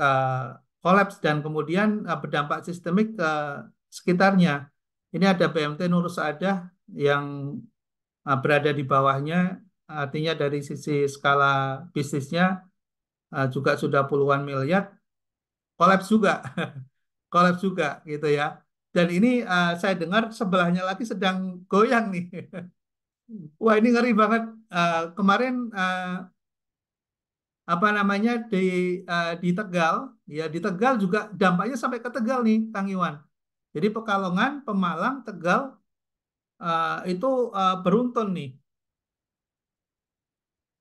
kolaps dan kemudian berdampak sistemik ke sekitarnya. Ini ada BMT Nur Saadah yang berada di bawahnya, artinya dari sisi skala bisnisnya juga sudah puluhan miliar, kolaps juga, kolaps juga gitu ya. Dan ini saya dengar sebelahnya lagi sedang goyang nih. Wah, ini ngeri banget. Kemarin apa namanya di Tegal, ya di Tegal juga dampaknya sampai ke Tegal nih, Kang Iwan. Jadi Pekalongan, Pemalang, Tegal itu beruntun nih.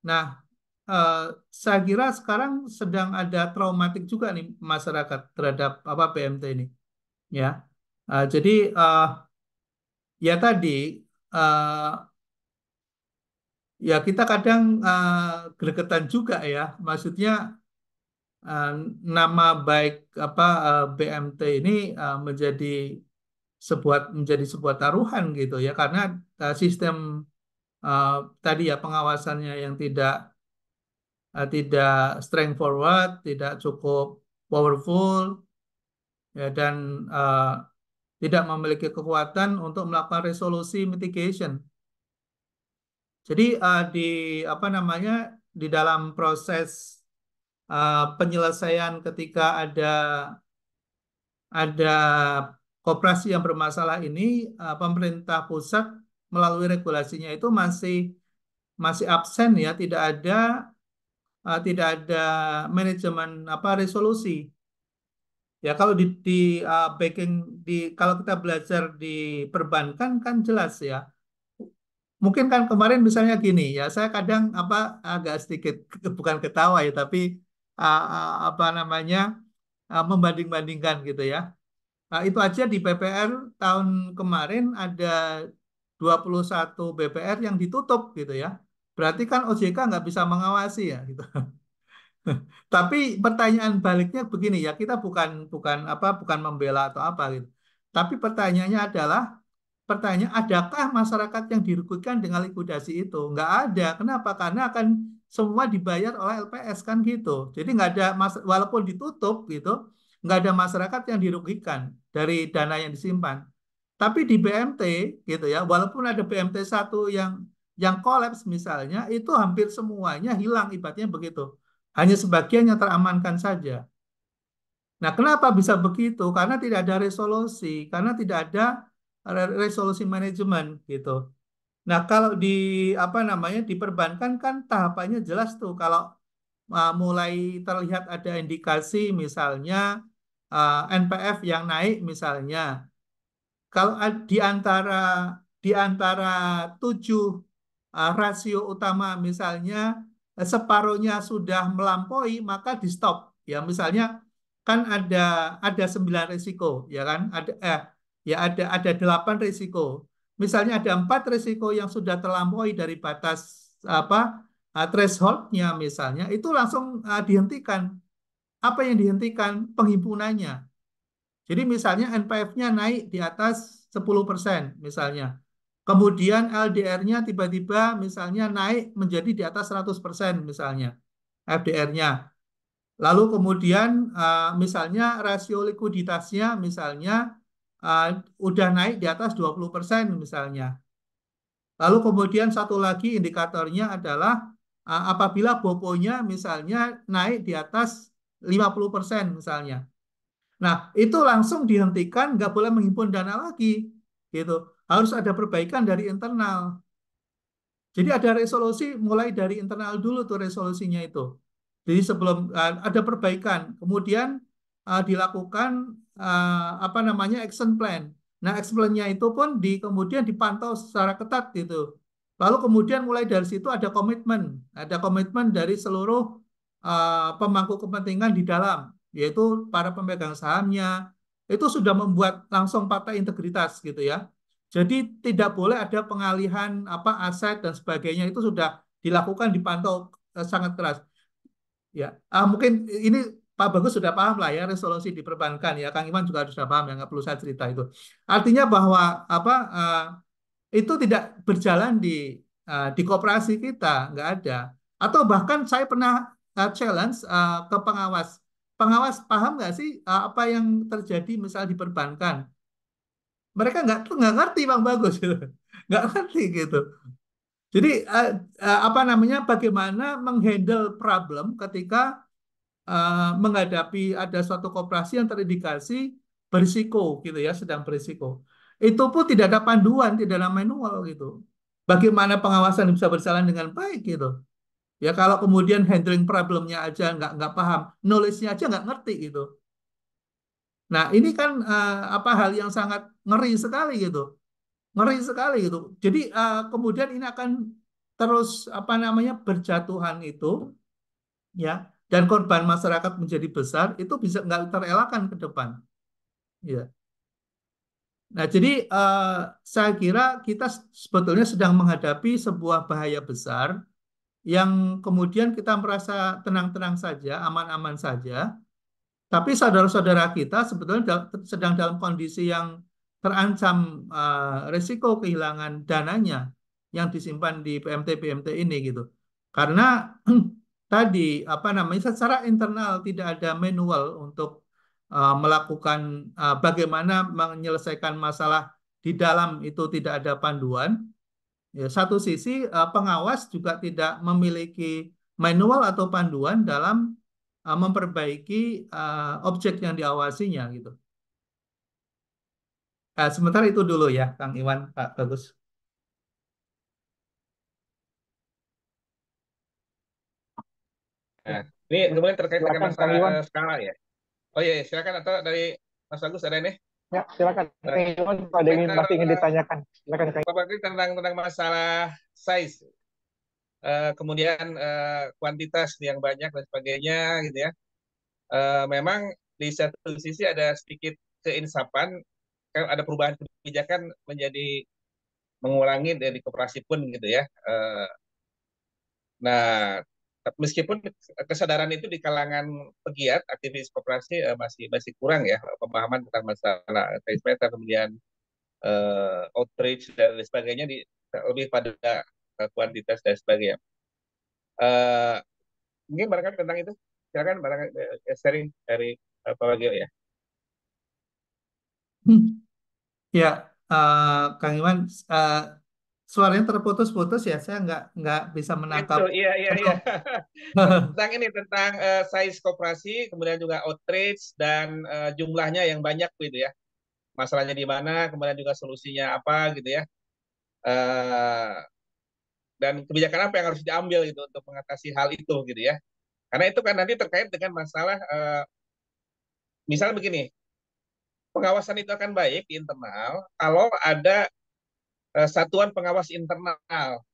Nah, eh, saya kira sekarang sedang ada traumatik juga nih masyarakat terhadap apa BMT ini, ya. Jadi ya tadi eh, ya kita kadang gregetan juga ya, maksudnya eh, nama baik apa BMT ini menjadi sebuah taruhan gitu ya, karena sistem eh, tadi ya pengawasannya yang tidak strength forward, tidak cukup powerful, ya, dan eh, tidak memiliki kekuatan untuk melakukan resolusi mitigation. Jadi di apa namanya di dalam proses penyelesaian ketika ada koperasi yang bermasalah ini, pemerintah pusat melalui regulasinya itu masih masih absen ya, tidak ada manajemen apa resolusi. Ya kalau di backing kalau kita belajar di perbankan kan jelas ya. Mungkin kan kemarin misalnya gini ya, saya kadang apa agak sedikit bukan ketawa ya, tapi apa namanya membanding-bandingkan gitu ya. Nah, itu aja di BPR tahun kemarin ada 21 BPR yang ditutup gitu ya. Berarti kan OJK nggak bisa mengawasi ya gitu. Tapi pertanyaan baliknya begini ya, kita bukan bukan apa bukan membela atau apa gitu. Tapi pertanyaannya adalah adakah masyarakat yang dirugikan dengan likuidasi itu? Nggak ada. Kenapa? Karena akan semua dibayar oleh LPS kan gitu. Jadi nggak ada walaupun ditutup gitu, nggak ada masyarakat yang dirugikan dari dana yang disimpan. Tapi di BMT gitu ya, walaupun ada BMT satu yang kolaps misalnya, itu hampir semuanya hilang ibaratnya begitu. Hanya sebagian yang teramankan saja. Nah, kenapa bisa begitu? Karena tidak ada resolusi, karena tidak ada resolusi manajemen gitu. Nah, kalau di apa namanya di perbankan kan tahapannya jelas tuh. Kalau mulai terlihat ada indikasi misalnya NPF yang naik misalnya, kalau di antara 7 rasio utama misalnya separuhnya sudah melampaui maka di stop. Ya misalnya kan ada 9 risiko ya kan ya ada 8 risiko. misalnya ada 4 risiko yang sudah terlampaui dari batas thresholdnya misalnya, itu langsung dihentikan. Apa yang dihentikan? Penghimpunannya. Jadi misalnya NPF-nya naik di atas 10% misalnya. Kemudian LDR-nya tiba-tiba misalnya naik menjadi di atas 100% misalnya. FDR-nya. Lalu kemudian misalnya rasio likuiditasnya misalnya udah naik di atas 20% misalnya. Lalu kemudian satu lagi indikatornya adalah apabila BOPO-nya misalnya naik di atas 50% misalnya. Nah, itu langsung dihentikan, nggak boleh menghimpun dana lagi. Gitu. Harus ada perbaikan dari internal. Jadi ada resolusi mulai dari internal dulu tuh resolusinya itu. Jadi sebelum ada perbaikan, kemudian dilakukan apa namanya action plan. Nah, action plan-nya itu pun kemudian dipantau secara ketat gitu. Lalu kemudian mulai dari situ ada komitmen dari seluruh pemangku kepentingan di dalam, yaitu para pemegang sahamnya. Itu sudah membuat langsung partai integritas gitu ya. Jadi tidak boleh ada pengalihan aset dan sebagainya, itu sudah dilakukan dipantau sangat keras. Ya, mungkin ini Pak Bagus sudah paham lah ya resolusi di perbankan ya. Kang Iman juga sudah paham ya, nggak perlu saya cerita itu. Artinya bahwa itu tidak berjalan di koperasi kita, nggak ada. Atau bahkan saya pernah challenge ke pengawas. Pengawas paham nggak sih apa yang terjadi misal di perbankan? Mereka nggak ngerti Bang Bagus, nggak ngerti gitu. Jadi apa namanya bagaimana menghandle problem ketika menghadapi ada suatu koperasi yang terindikasi berisiko gitu ya, sedang berisiko. Itu pun tidak ada panduan, tidak ada manual gitu. Bagaimana pengawasan bisa berjalan dengan baik gitu. Ya kalau kemudian handling problemnya aja nggak paham, knowledge-nya aja nggak ngerti gitu. Nah ini kan apa hal yang sangat ngeri sekali gitu, ngeri sekali gitu. Jadi kemudian ini akan terus apa namanya berjatuhan itu ya dan korban masyarakat menjadi besar itu bisa nggak terelakkan ke depan ya. Nah jadi saya kira kita sebetulnya sedang menghadapi sebuah bahaya besar yang kemudian kita merasa tenang-tenang saja, aman-aman saja, tapi saudara-saudara kita sebetulnya sedang dalam kondisi yang terancam risiko kehilangan dananya yang disimpan di PMT-PMT ini gitu. Karena tadi apa namanya secara internal tidak ada manual untuk melakukan bagaimana menyelesaikan masalah di dalam itu tidak ada panduan. Ya, satu sisi pengawas juga tidak memiliki manual atau panduan dalam memperbaiki objek yang diawasinya gitu. Sementara itu dulu ya, Kang Iwan, Pak Bagus. Nah, ini kemudian terkait dengan Silakan Kang masalah Iwan. skala ya. Oh iya, silakan atau dari Mas Agus ada nih. Ya, silakan. Kang Iwan kalau ada masih ingin ditanyakan. Silakan Kang. Pak Bakri tentang masalah size, kemudian kuantitas yang banyak dan sebagainya gitu ya. Memang di satu sisi ada sedikit keinsapan, kalau ada perubahan kebijakan menjadi mengurangi dari koperasi pun gitu ya. Nah, meskipun kesadaran itu di kalangan pegiat aktivis koperasi masih kurang ya, pemahaman tentang masalah size meter, kemudian outreach dan lain sebagainya lebih pada kuantitas dan sebagainya. Uh, Mungkin barangkali tentang itu, silakan barangkali sharing dari Pak Wagio ya. Ya, Kang Iwan, suaranya terputus-putus ya, saya nggak bisa menangkap Itu, iya, iya, iya. penuh. Tentang ini, tentang size koperasi, kemudian juga outreach dan jumlahnya yang banyak gitu ya. Masalahnya di mana, kemudian juga solusinya apa gitu ya. Uh, dan kebijakan apa yang harus diambil gitu untuk mengatasi hal itu gitu ya. Karena itu kan nanti terkait dengan masalah, misalnya begini, pengawasan itu akan baik di internal kalau ada satuan pengawas internal.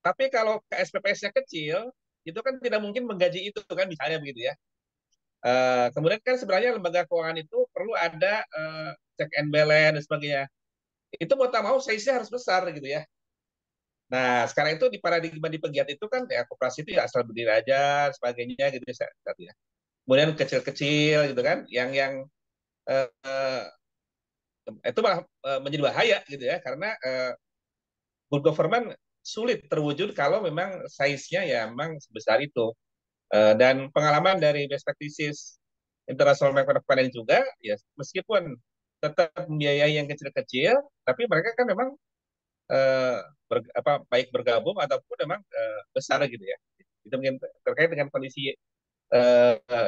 Tapi kalau KSPPS-nya kecil, itu kan tidak mungkin menggaji itu kan misalnya begitu ya. Kemudian kan sebenarnya lembaga keuangan itu perlu ada check and balance dan sebagainya. itu mau tak mau size-nya harus besar gitu ya. Nah, sekarang itu di paradigma di pegiat itu kan ya koperasi itu ya asal berdiri aja sebagainya gitu ya. Kemudian kecil-kecil gitu kan, yang eh, itu malah menjadi bahaya gitu ya, karena good government sulit terwujud kalau memang size-nya ya memang sebesar itu. Dan pengalaman dari best practices international microfinance juga, ya meskipun tetap membiayai yang kecil-kecil, tapi mereka kan memang baik bergabung ataupun memang besar gitu ya. Itu mungkin terkait dengan kondisi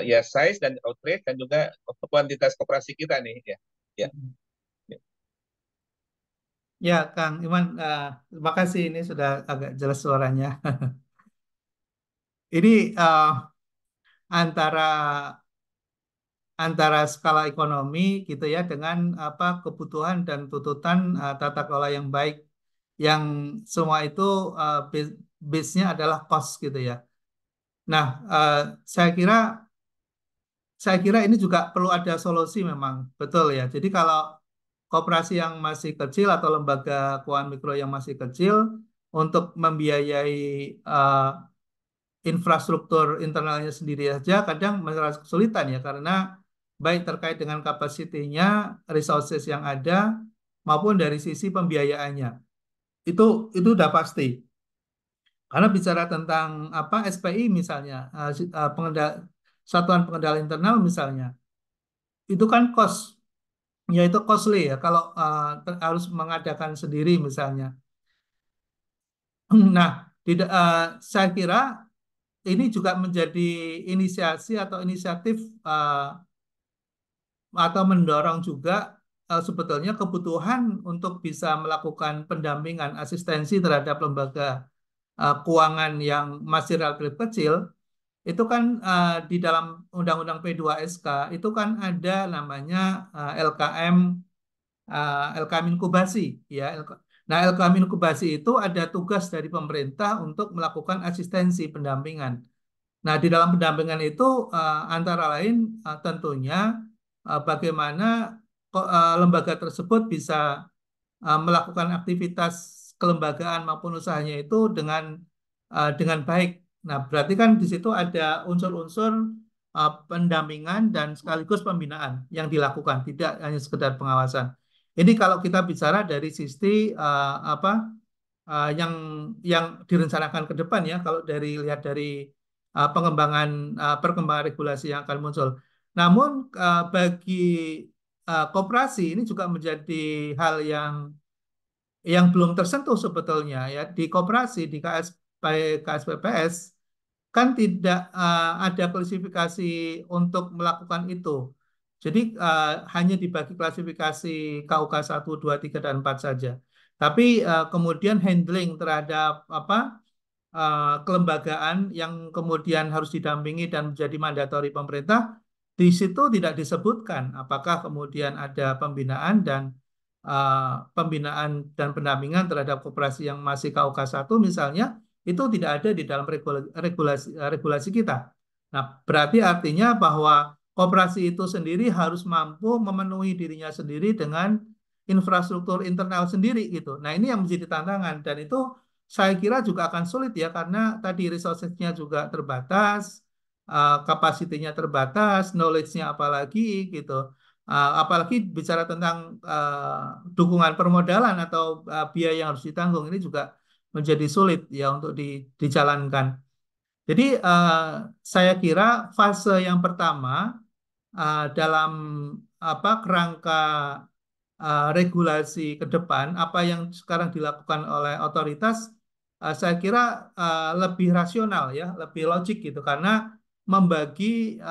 ya size dan outreach dan juga kuantitas koperasi kita nih ya. Ya. Ya, Kang Iman, terima kasih ini sudah agak jelas suaranya. Ini antara antara skala ekonomi gitu ya dengan apa kebutuhan dan tuntutan tata kelola yang baik, yang semua itu base-nya adalah cost gitu ya. Nah, saya kira ini juga perlu ada solusi memang, betul ya. Jadi kalau koperasi yang masih kecil atau lembaga keuangan mikro yang masih kecil untuk membiayai eh, infrastruktur internalnya sendiri saja kadang merasa kesulitan ya, karena baik terkait dengan kapasitinya, resources yang ada maupun dari sisi pembiayaannya. Itu udah pasti. Karena bicara tentang apa SPI misalnya, Satuan Pengendali Internal misalnya, itu kan cost, yaitu costly ya kalau harus mengadakan sendiri misalnya. Nah, tidak, saya kira ini juga menjadi inisiasi atau inisiatif atau mendorong juga sebetulnya kebutuhan untuk bisa melakukan pendampingan asistensi terhadap lembaga keuangan yang masih relatif kecil. Itu kan di dalam Undang-Undang P2SK itu kan ada namanya LKM LKM inkubasi ya. Nah, LKM inkubasi itu ada tugas dari pemerintah untuk melakukan asistensi pendampingan. Nah, di dalam pendampingan itu antara lain tentunya bagaimana lembaga tersebut bisa melakukan aktivitas kelembagaan maupun usahanya itu dengan baik. Nah, berarti kan di situ ada unsur-unsur pendampingan dan sekaligus pembinaan yang dilakukan, tidak hanya sekedar pengawasan. Ini kalau kita bicara dari sisi apa yang direncanakan ke depan ya, kalau lihat dari perkembangan regulasi yang akan muncul. Namun bagi koperasi ini juga menjadi hal yang belum tersentuh sebetulnya ya. Di koperasi, di KSPPS kan tidak ada klasifikasi untuk melakukan itu. Jadi hanya dibagi klasifikasi KUK 1, 2, 3, dan 4 saja. Tapi kemudian handling terhadap kelembagaan yang kemudian harus didampingi dan menjadi mandatori pemerintah, di situ tidak disebutkan apakah kemudian ada pembinaan dan pendampingan terhadap koperasi yang masih KUK 1 misalnya, itu tidak ada di dalam regulasi kita. Nah, berarti artinya bahwa koperasi itu sendiri harus mampu memenuhi dirinya sendiri dengan infrastruktur internal sendiri gitu. Nah, ini yang menjadi tantangan, dan itu saya kira juga akan sulit ya, karena tadi resources-nya juga terbatas, kapasitinya terbatas, knowledge-nya apalagi gitu. Apalagi bicara tentang dukungan permodalan atau biaya yang harus ditanggung, ini juga menjadi sulit ya untuk dijalankan. Jadi saya kira fase yang pertama dalam kerangka regulasi ke depan, apa yang sekarang dilakukan oleh otoritas, saya kira lebih rasional ya, lebih logik gitu, karena membagi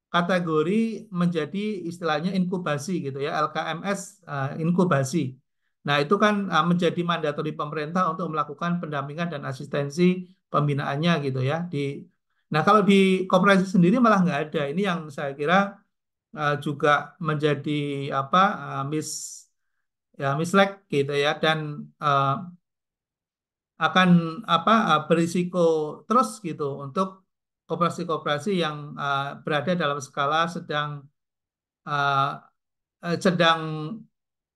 kategori menjadi istilahnya inkubasi gitu ya, LKMS inkubasi. Nah, itu kan menjadi mandatori pemerintah untuk melakukan pendampingan dan asistensi pembinaannya gitu ya. Nah, kalau di koperasi sendiri malah nggak ada. Ini yang saya kira juga menjadi apa mislag gitu ya, dan akan berisiko terus gitu untuk koperasi-koperasi yang berada dalam skala sedang uh, sedang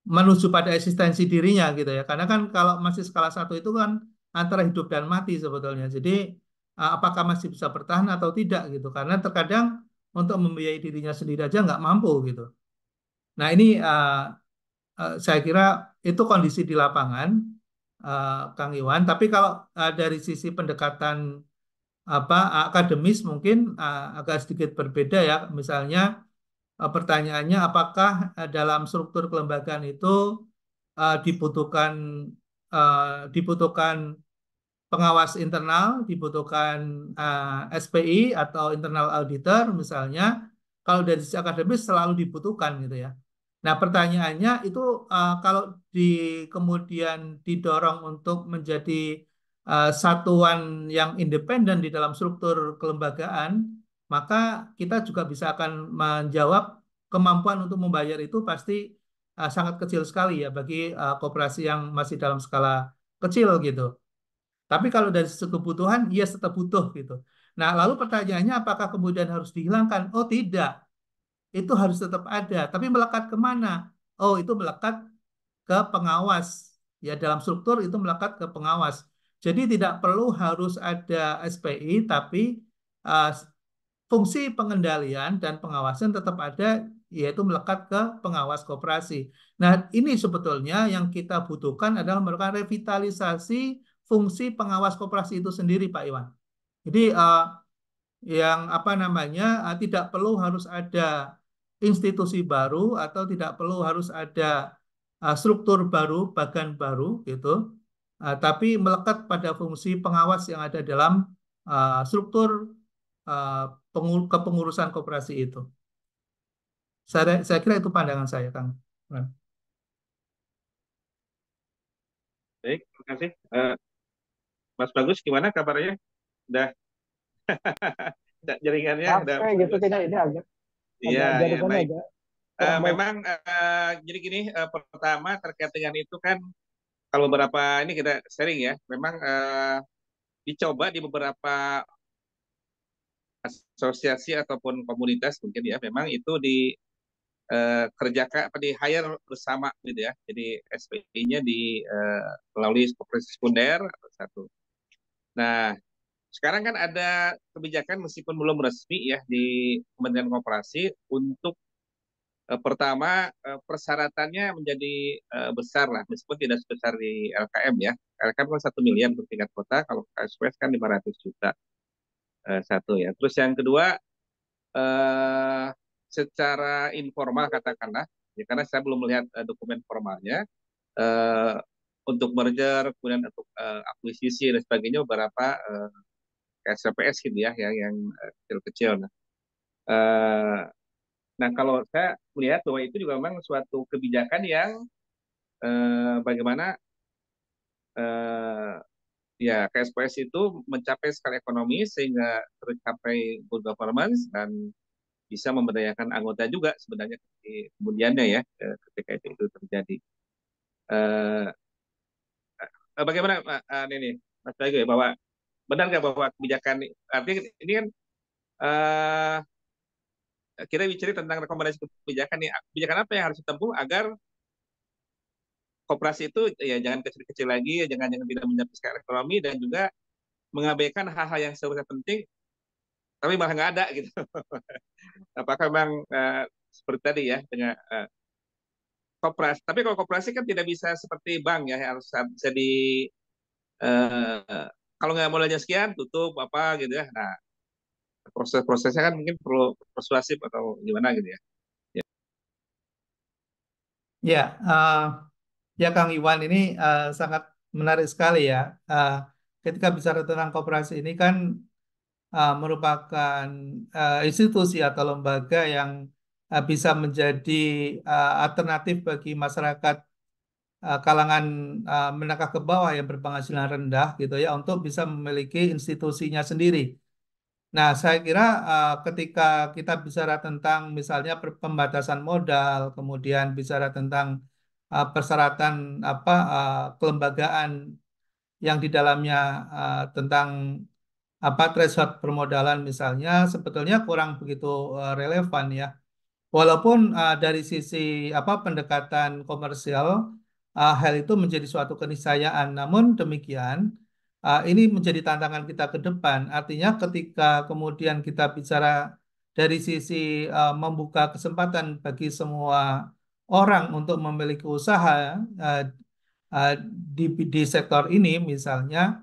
menuju pada eksistensi dirinya gitu ya. Karena kan kalau masih skala 1 itu kan antara hidup dan mati sebetulnya. Jadi apakah masih bisa bertahan atau tidak gitu. Karena terkadang untuk membiayai dirinya sendiri aja nggak mampu gitu. Nah ini saya kira itu kondisi di lapangan, Kang Iwan. Tapi kalau dari sisi pendekatan apa akademis mungkin agak sedikit berbeda ya. Misalnya pertanyaannya apakah dalam struktur kelembagaan itu dibutuhkan dibutuhkan pengawas internal, dibutuhkan SPI atau internal auditor misalnya. Kalau dari sisi akademis selalu dibutuhkan gitu ya. Nah, pertanyaannya itu kalau di kemudian didorong untuk menjadi satuan yang independen di dalam struktur kelembagaan, maka kita juga bisa akan menjawab kemampuan untuk membayar itu pasti sangat kecil sekali ya bagi koperasi yang masih dalam skala kecil gitu. Tapi kalau dari sisi kebutuhan, yes tetap butuh gitu. Nah, lalu pertanyaannya apakah kemudian harus dihilangkan? Oh tidak, itu harus tetap ada. Tapi melekat kemana? Oh itu melekat ke pengawas. Ya dalam struktur itu melekat ke pengawas. Jadi tidak perlu harus ada SPI, tapi uh, fungsi pengendalian dan pengawasan tetap ada, yaitu melekat ke pengawas koperasi. Nah, ini sebetulnya yang kita butuhkan adalah melakukan revitalisasi fungsi pengawas koperasi itu sendiri, Pak Iwan. Jadi yang apa namanya tidak perlu harus ada institusi baru atau tidak perlu harus ada struktur baru, bagan baru gitu, tapi melekat pada fungsi pengawas yang ada dalam struktur uh, kepengurusan koperasi itu. Saya kira itu pandangan saya, Kang. Nah, Baik, terima kasih. Mas Bagus, gimana kabarnya? Udah jaringannya udah Capek gitu bagus. kayaknya ini agak Iya, iya jaringannya baik. agak kurang baik. Memang jadi gini, pertama terkait dengan itu kan kalau beberapa ini kita sharing ya, memang dicoba di beberapa asosiasi ataupun komunitas mungkin ya, memang itu kerjakan apa di hire bersama gitu ya. Jadi SPI-nya melalui koperasi sekunder atau satu. Nah, sekarang kan ada kebijakan meskipun belum resmi ya di Kementerian Koperasi untuk pertama persyaratannya menjadi besar lah meskipun tidak sebesar di LKM ya. LKM kan 1 miliar untuk tingkat kota, kalau KSPS kan 500 juta satu ya. Terus yang kedua eh, secara informal katakanlah, ya karena saya belum melihat dokumen formalnya eh, untuk merger kemudian untuk akuisisi dan sebagainya beberapa SPPS gitu ya yang kecil-kecil. Eh, nah kalau saya melihat bahwa itu juga memang suatu kebijakan yang bagaimana eh, ya KSPS itu mencapai skala ekonomi sehingga tercapai good governance dan bisa memberdayakan anggota juga sebenarnya di kemudiannya ya ketika itu terjadi. Eh, Bagaimana ini Mas Bayu ya bahwa benar nggak bahwa kebijakan artinya ini kan eh, kita bicara tentang rekomendasi kebijakan nih kebijakan apa yang harus ditempuh agar koperasi itu ya jangan kecil-kecil lagi, jangan tidak mencapai skala ekonomi dan juga mengabaikan hal-hal yang sebenarnya penting tapi malah nggak ada gitu. Apakah memang seperti tadi ya dengan koperasi? Tapi kalau koperasi kan tidak bisa seperti bank ya, harus bisa kalau nggak modalnya sekian tutup apa gitu ya. Nah proses-prosesnya kan mungkin perlu persuasif atau gimana gitu ya. ya, ya Kang Iwan ini sangat menarik sekali ya. Uh, Ketika bicara tentang koperasi ini kan merupakan institusi atau lembaga yang bisa menjadi alternatif bagi masyarakat kalangan menengah ke bawah yang berpenghasilan rendah gitu ya untuk bisa memiliki institusinya sendiri. Nah, saya kira ketika kita bicara tentang misalnya pembatasan modal, kemudian bicara tentang persyaratan kelembagaan yang di dalamnya tentang threshold permodalan misalnya sebetulnya kurang begitu relevan ya. Walaupun dari sisi apa pendekatan komersial, hal itu menjadi suatu keniscayaan. Namun demikian, ini menjadi tantangan kita ke depan. Artinya ketika kemudian kita bicara dari sisi membuka kesempatan bagi semua orang untuk memiliki usaha uh, uh, di sektor ini misalnya,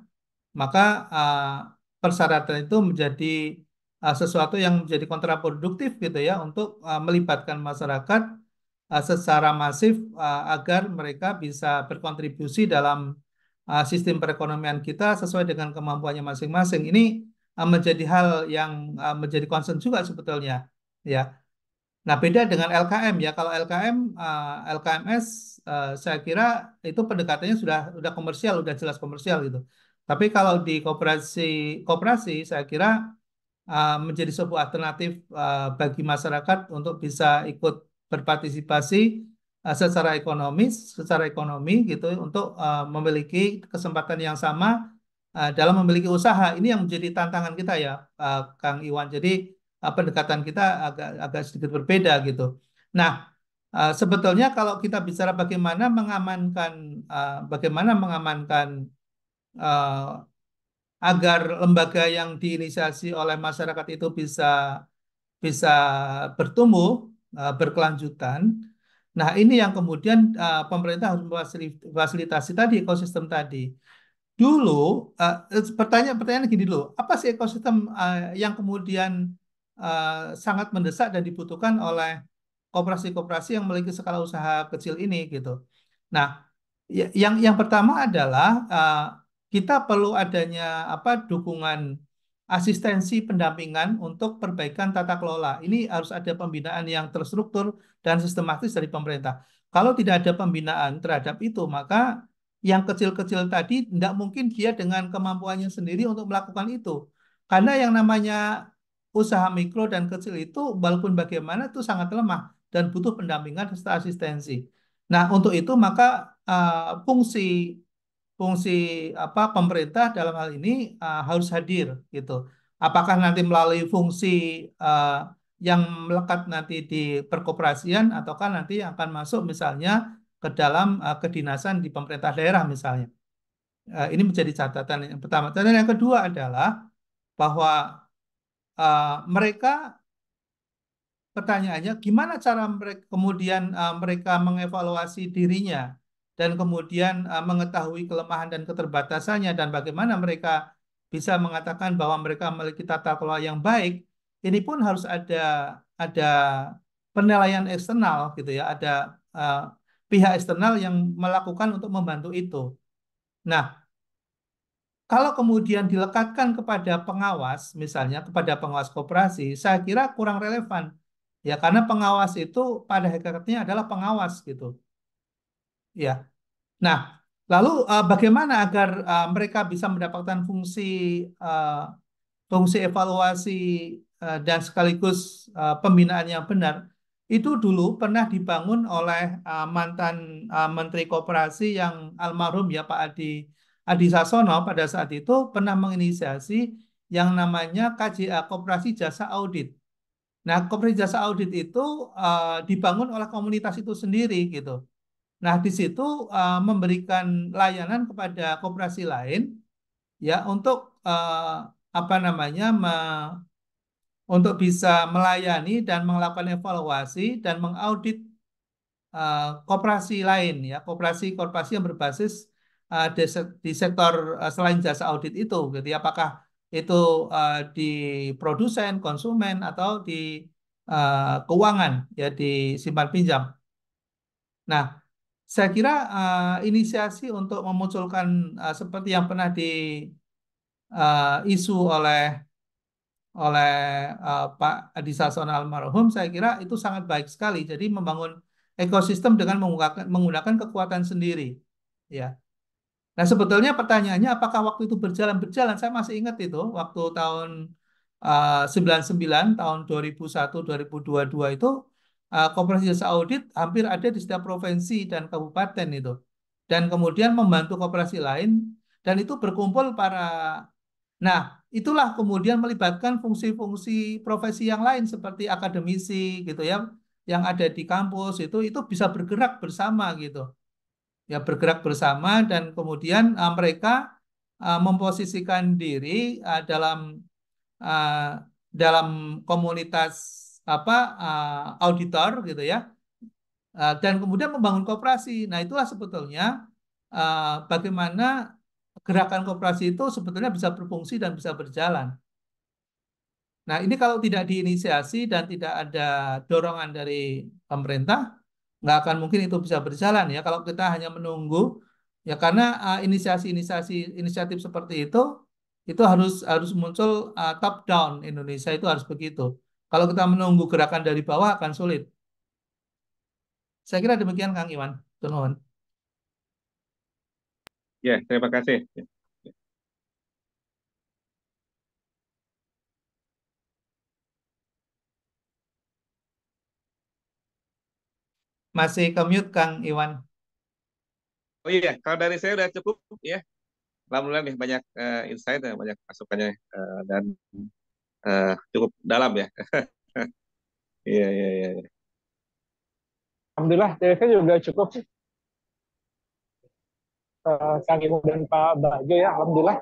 maka persyaratan itu menjadi sesuatu yang menjadi kontraproduktif gitu ya untuk melibatkan masyarakat secara masif agar mereka bisa berkontribusi dalam sistem perekonomian kita sesuai dengan kemampuannya masing-masing. Ini menjadi hal yang menjadi concern juga sebetulnya ya. Nah, beda dengan LKM ya. Kalau LKM, LKMS, saya kira itu pendekatannya sudah komersial, sudah jelas komersial gitu. Tapi kalau di koperasi, saya kira menjadi sebuah alternatif bagi masyarakat untuk bisa ikut berpartisipasi secara ekonomi gitu, untuk memiliki kesempatan yang sama dalam memiliki usaha. Ini yang menjadi tantangan kita ya, Kang Iwan. Jadi pendekatan kita agak sedikit berbeda gitu. Nah, sebetulnya kalau kita bicara bagaimana mengamankan uh, agar lembaga yang diinisiasi oleh masyarakat itu bisa bisa bertumbuh berkelanjutan. Nah, ini yang kemudian pemerintah harus memfasilitasi tadi ekosistem tadi. Dulu pertanyaan gini dulu, apa sih ekosistem yang kemudian sangat mendesak dan dibutuhkan oleh koperasi-koperasi yang memiliki skala usaha kecil ini gitu. Nah, yang pertama adalah kita perlu adanya apa dukungan asistensi pendampingan untuk perbaikan tata kelola. Ini harus ada pembinaan yang terstruktur dan sistematis dari pemerintah. Kalau tidak ada pembinaan terhadap itu, maka yang kecil-kecil tadi tidak mungkin dia dengan kemampuannya sendiri untuk melakukan itu. Karena yang namanya usaha mikro dan kecil itu walaupun bagaimana itu sangat lemah dan butuh pendampingan serta asistensi. Nah, untuk itu maka fungsi fungsi apa pemerintah dalam hal ini harus hadir gitu. Apakah nanti melalui fungsi uh, yang melekat nanti di perkoperasian ataukah nanti akan masuk misalnya ke dalam kedinasan di pemerintah daerah misalnya. Ini menjadi catatan yang pertama. Dan yang kedua adalah bahwa mereka pertanyaannya, gimana cara mereka kemudian mereka mengevaluasi dirinya dan kemudian mengetahui kelemahan dan keterbatasannya dan bagaimana mereka bisa mengatakan bahwa mereka memiliki tata kelola yang baik. Ini pun harus ada penilaian eksternal gitu ya, ada uh, pihak eksternal yang melakukan untuk membantu itu. Nah, kalau kemudian dilekatkan kepada pengawas, misalnya kepada pengawas koperasi, saya kira kurang relevan. Ya, karena pengawas itu pada hakikatnya adalah pengawas gitu. Ya. Nah, lalu bagaimana agar mereka bisa mendapatkan uh, fungsi evaluasi dan sekaligus pembinaan yang benar? Itu dulu pernah dibangun oleh mantan Menteri Koperasi yang almarhum ya Pak Adi Sasono pada saat itu pernah menginisiasi yang namanya KJA Koperasi Jasa Audit. Nah, Koperasi Jasa Audit itu dibangun oleh komunitas itu sendiri gitu. Nah, di situ memberikan layanan kepada koperasi lain ya untuk apa namanya untuk bisa melayani dan melakukan evaluasi dan mengaudit koperasi lain ya, koperasi yang berbasis di sektor selain jasa audit itu gitu ya. Apakah itu di produsen, konsumen atau di keuangan ya di simpan pinjam. Nah, saya kira inisiasi untuk memunculkan seperti yang pernah di isu oleh oleh Pak Adi Sasono almarhum, saya kira itu sangat baik sekali. Jadi membangun ekosistem dengan menggunakan kekuatan sendiri. Ya. Nah, sebetulnya pertanyaannya apakah waktu itu berjalan? Saya masih ingat itu waktu tahun 99, tahun 2001, 2022 itu Koperasi Jasa Audit hampir ada di setiap provinsi dan kabupaten itu. Dan kemudian membantu koperasi lain dan itu berkumpul para. Nah, itulah kemudian melibatkan fungsi-fungsi profesi yang lain seperti akademisi gitu ya, yang ada di kampus itu bisa bergerak bersama gitu. Ya bergerak bersama dan kemudian mereka memposisikan diri uh, dalam komunitas apa auditor gitu ya. Dan kemudian membangun koperasi. Nah, itulah sebetulnya bagaimana gerakan koperasi itu sebetulnya bisa berfungsi dan bisa berjalan. Nah, ini kalau tidak diinisiasi dan tidak ada dorongan dari pemerintah, nggak akan mungkin itu bisa berjalan ya. Kalau kita hanya menunggu, ya karena inisiatif seperti itu harus muncul top down. Indonesia itu harus begitu. Kalau kita menunggu gerakan dari bawah akan sulit. Saya kira demikian Kang Iwan. Tunuhun. Ya, terima kasih. Masih ke mute Kang Iwan. Oh iya, kalau dari saya udah cukup ya. Alhamdulillah nih banyak insight, banyak masukannya dan cukup dalam ya. Iya, iya, iya. Alhamdulillah, dari saya juga cukup sih. Kang Ibu dan Pak Bagio ya, Alhamdulillah.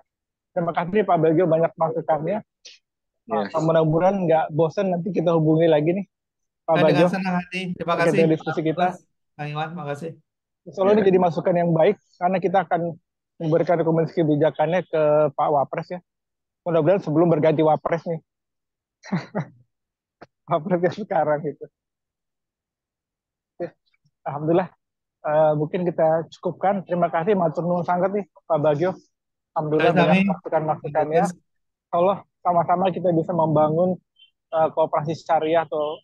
Terima kasih Pak Bagio banyak masukannya. Iya. Mudah-mudahan nggak bosan nanti kita hubungi lagi nih Pak Nah, dengan Bagio senang hati. Terima terkait kasih dengan Pak diskusi kita. Agus, Kang Iwan. Terima kasih. Soalnya ini Iya. jadi masukan yang baik karena kita akan memberikan rekomendasi kebijakannya ke Pak Wapres ya. Mudah-mudahan sebelum berganti Wapres nih, Wapres yang sekarang itu. Alhamdulillah, mungkin kita cukupkan. Terima kasih, matur nuwun sangat nih Pak Bagio. Alhamdulillah banyak Kami, Kang masukan-masukannya. Agus. Allah sama-sama kita bisa membangun kooperasi syariah atau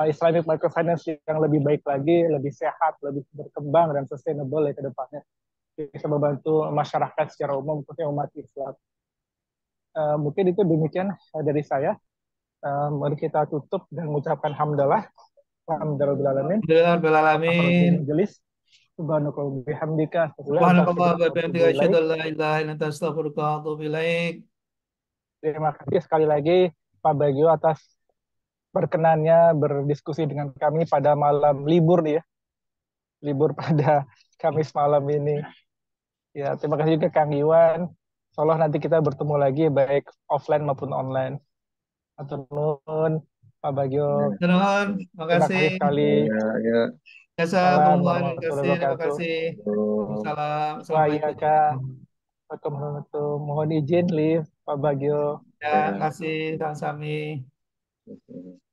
Islamic microfinance yang lebih baik lagi, lebih sehat, lebih berkembang dan sustainable ya ke depannya. Bisa membantu masyarakat secara umum, khususnya umat Islam. Mungkin itu demikian dari saya. Mari kita tutup dan mengucapkan hamdalah. Alhamdulillahirrahmanirrahim. Alhamdulillah, Rabbil Alamin. Majelis. Subhanakallah bihamdika. Subhanallah wa bihamdihi asyhadu an la ilaha illa anta astaghfiruka wa atubu ilaik. Terima kasih sekali lagi Pak Bagio atas berkenannya berdiskusi dengan kami pada malam libur nih ya. Libur pada Kamis malam ini. Ya, terima kasih juga Kang Iwan. Insyaallah nanti kita bertemu lagi baik offline maupun online. Atur nuhun, Pak Bagio. Nuhun, terima Terima kasih. kasih sekali. Ya, ya. Jasa Salam pembuat, terima warahmatullahi kasih, terima wabarakatuh. kasih. Waalaikumsalam, Wah, Assalamualaikum. iya Kak. Waalaikumsalam. Mohon izin, Liv, Pak Bagio. Ya, kasih, Kang Sami. Ya.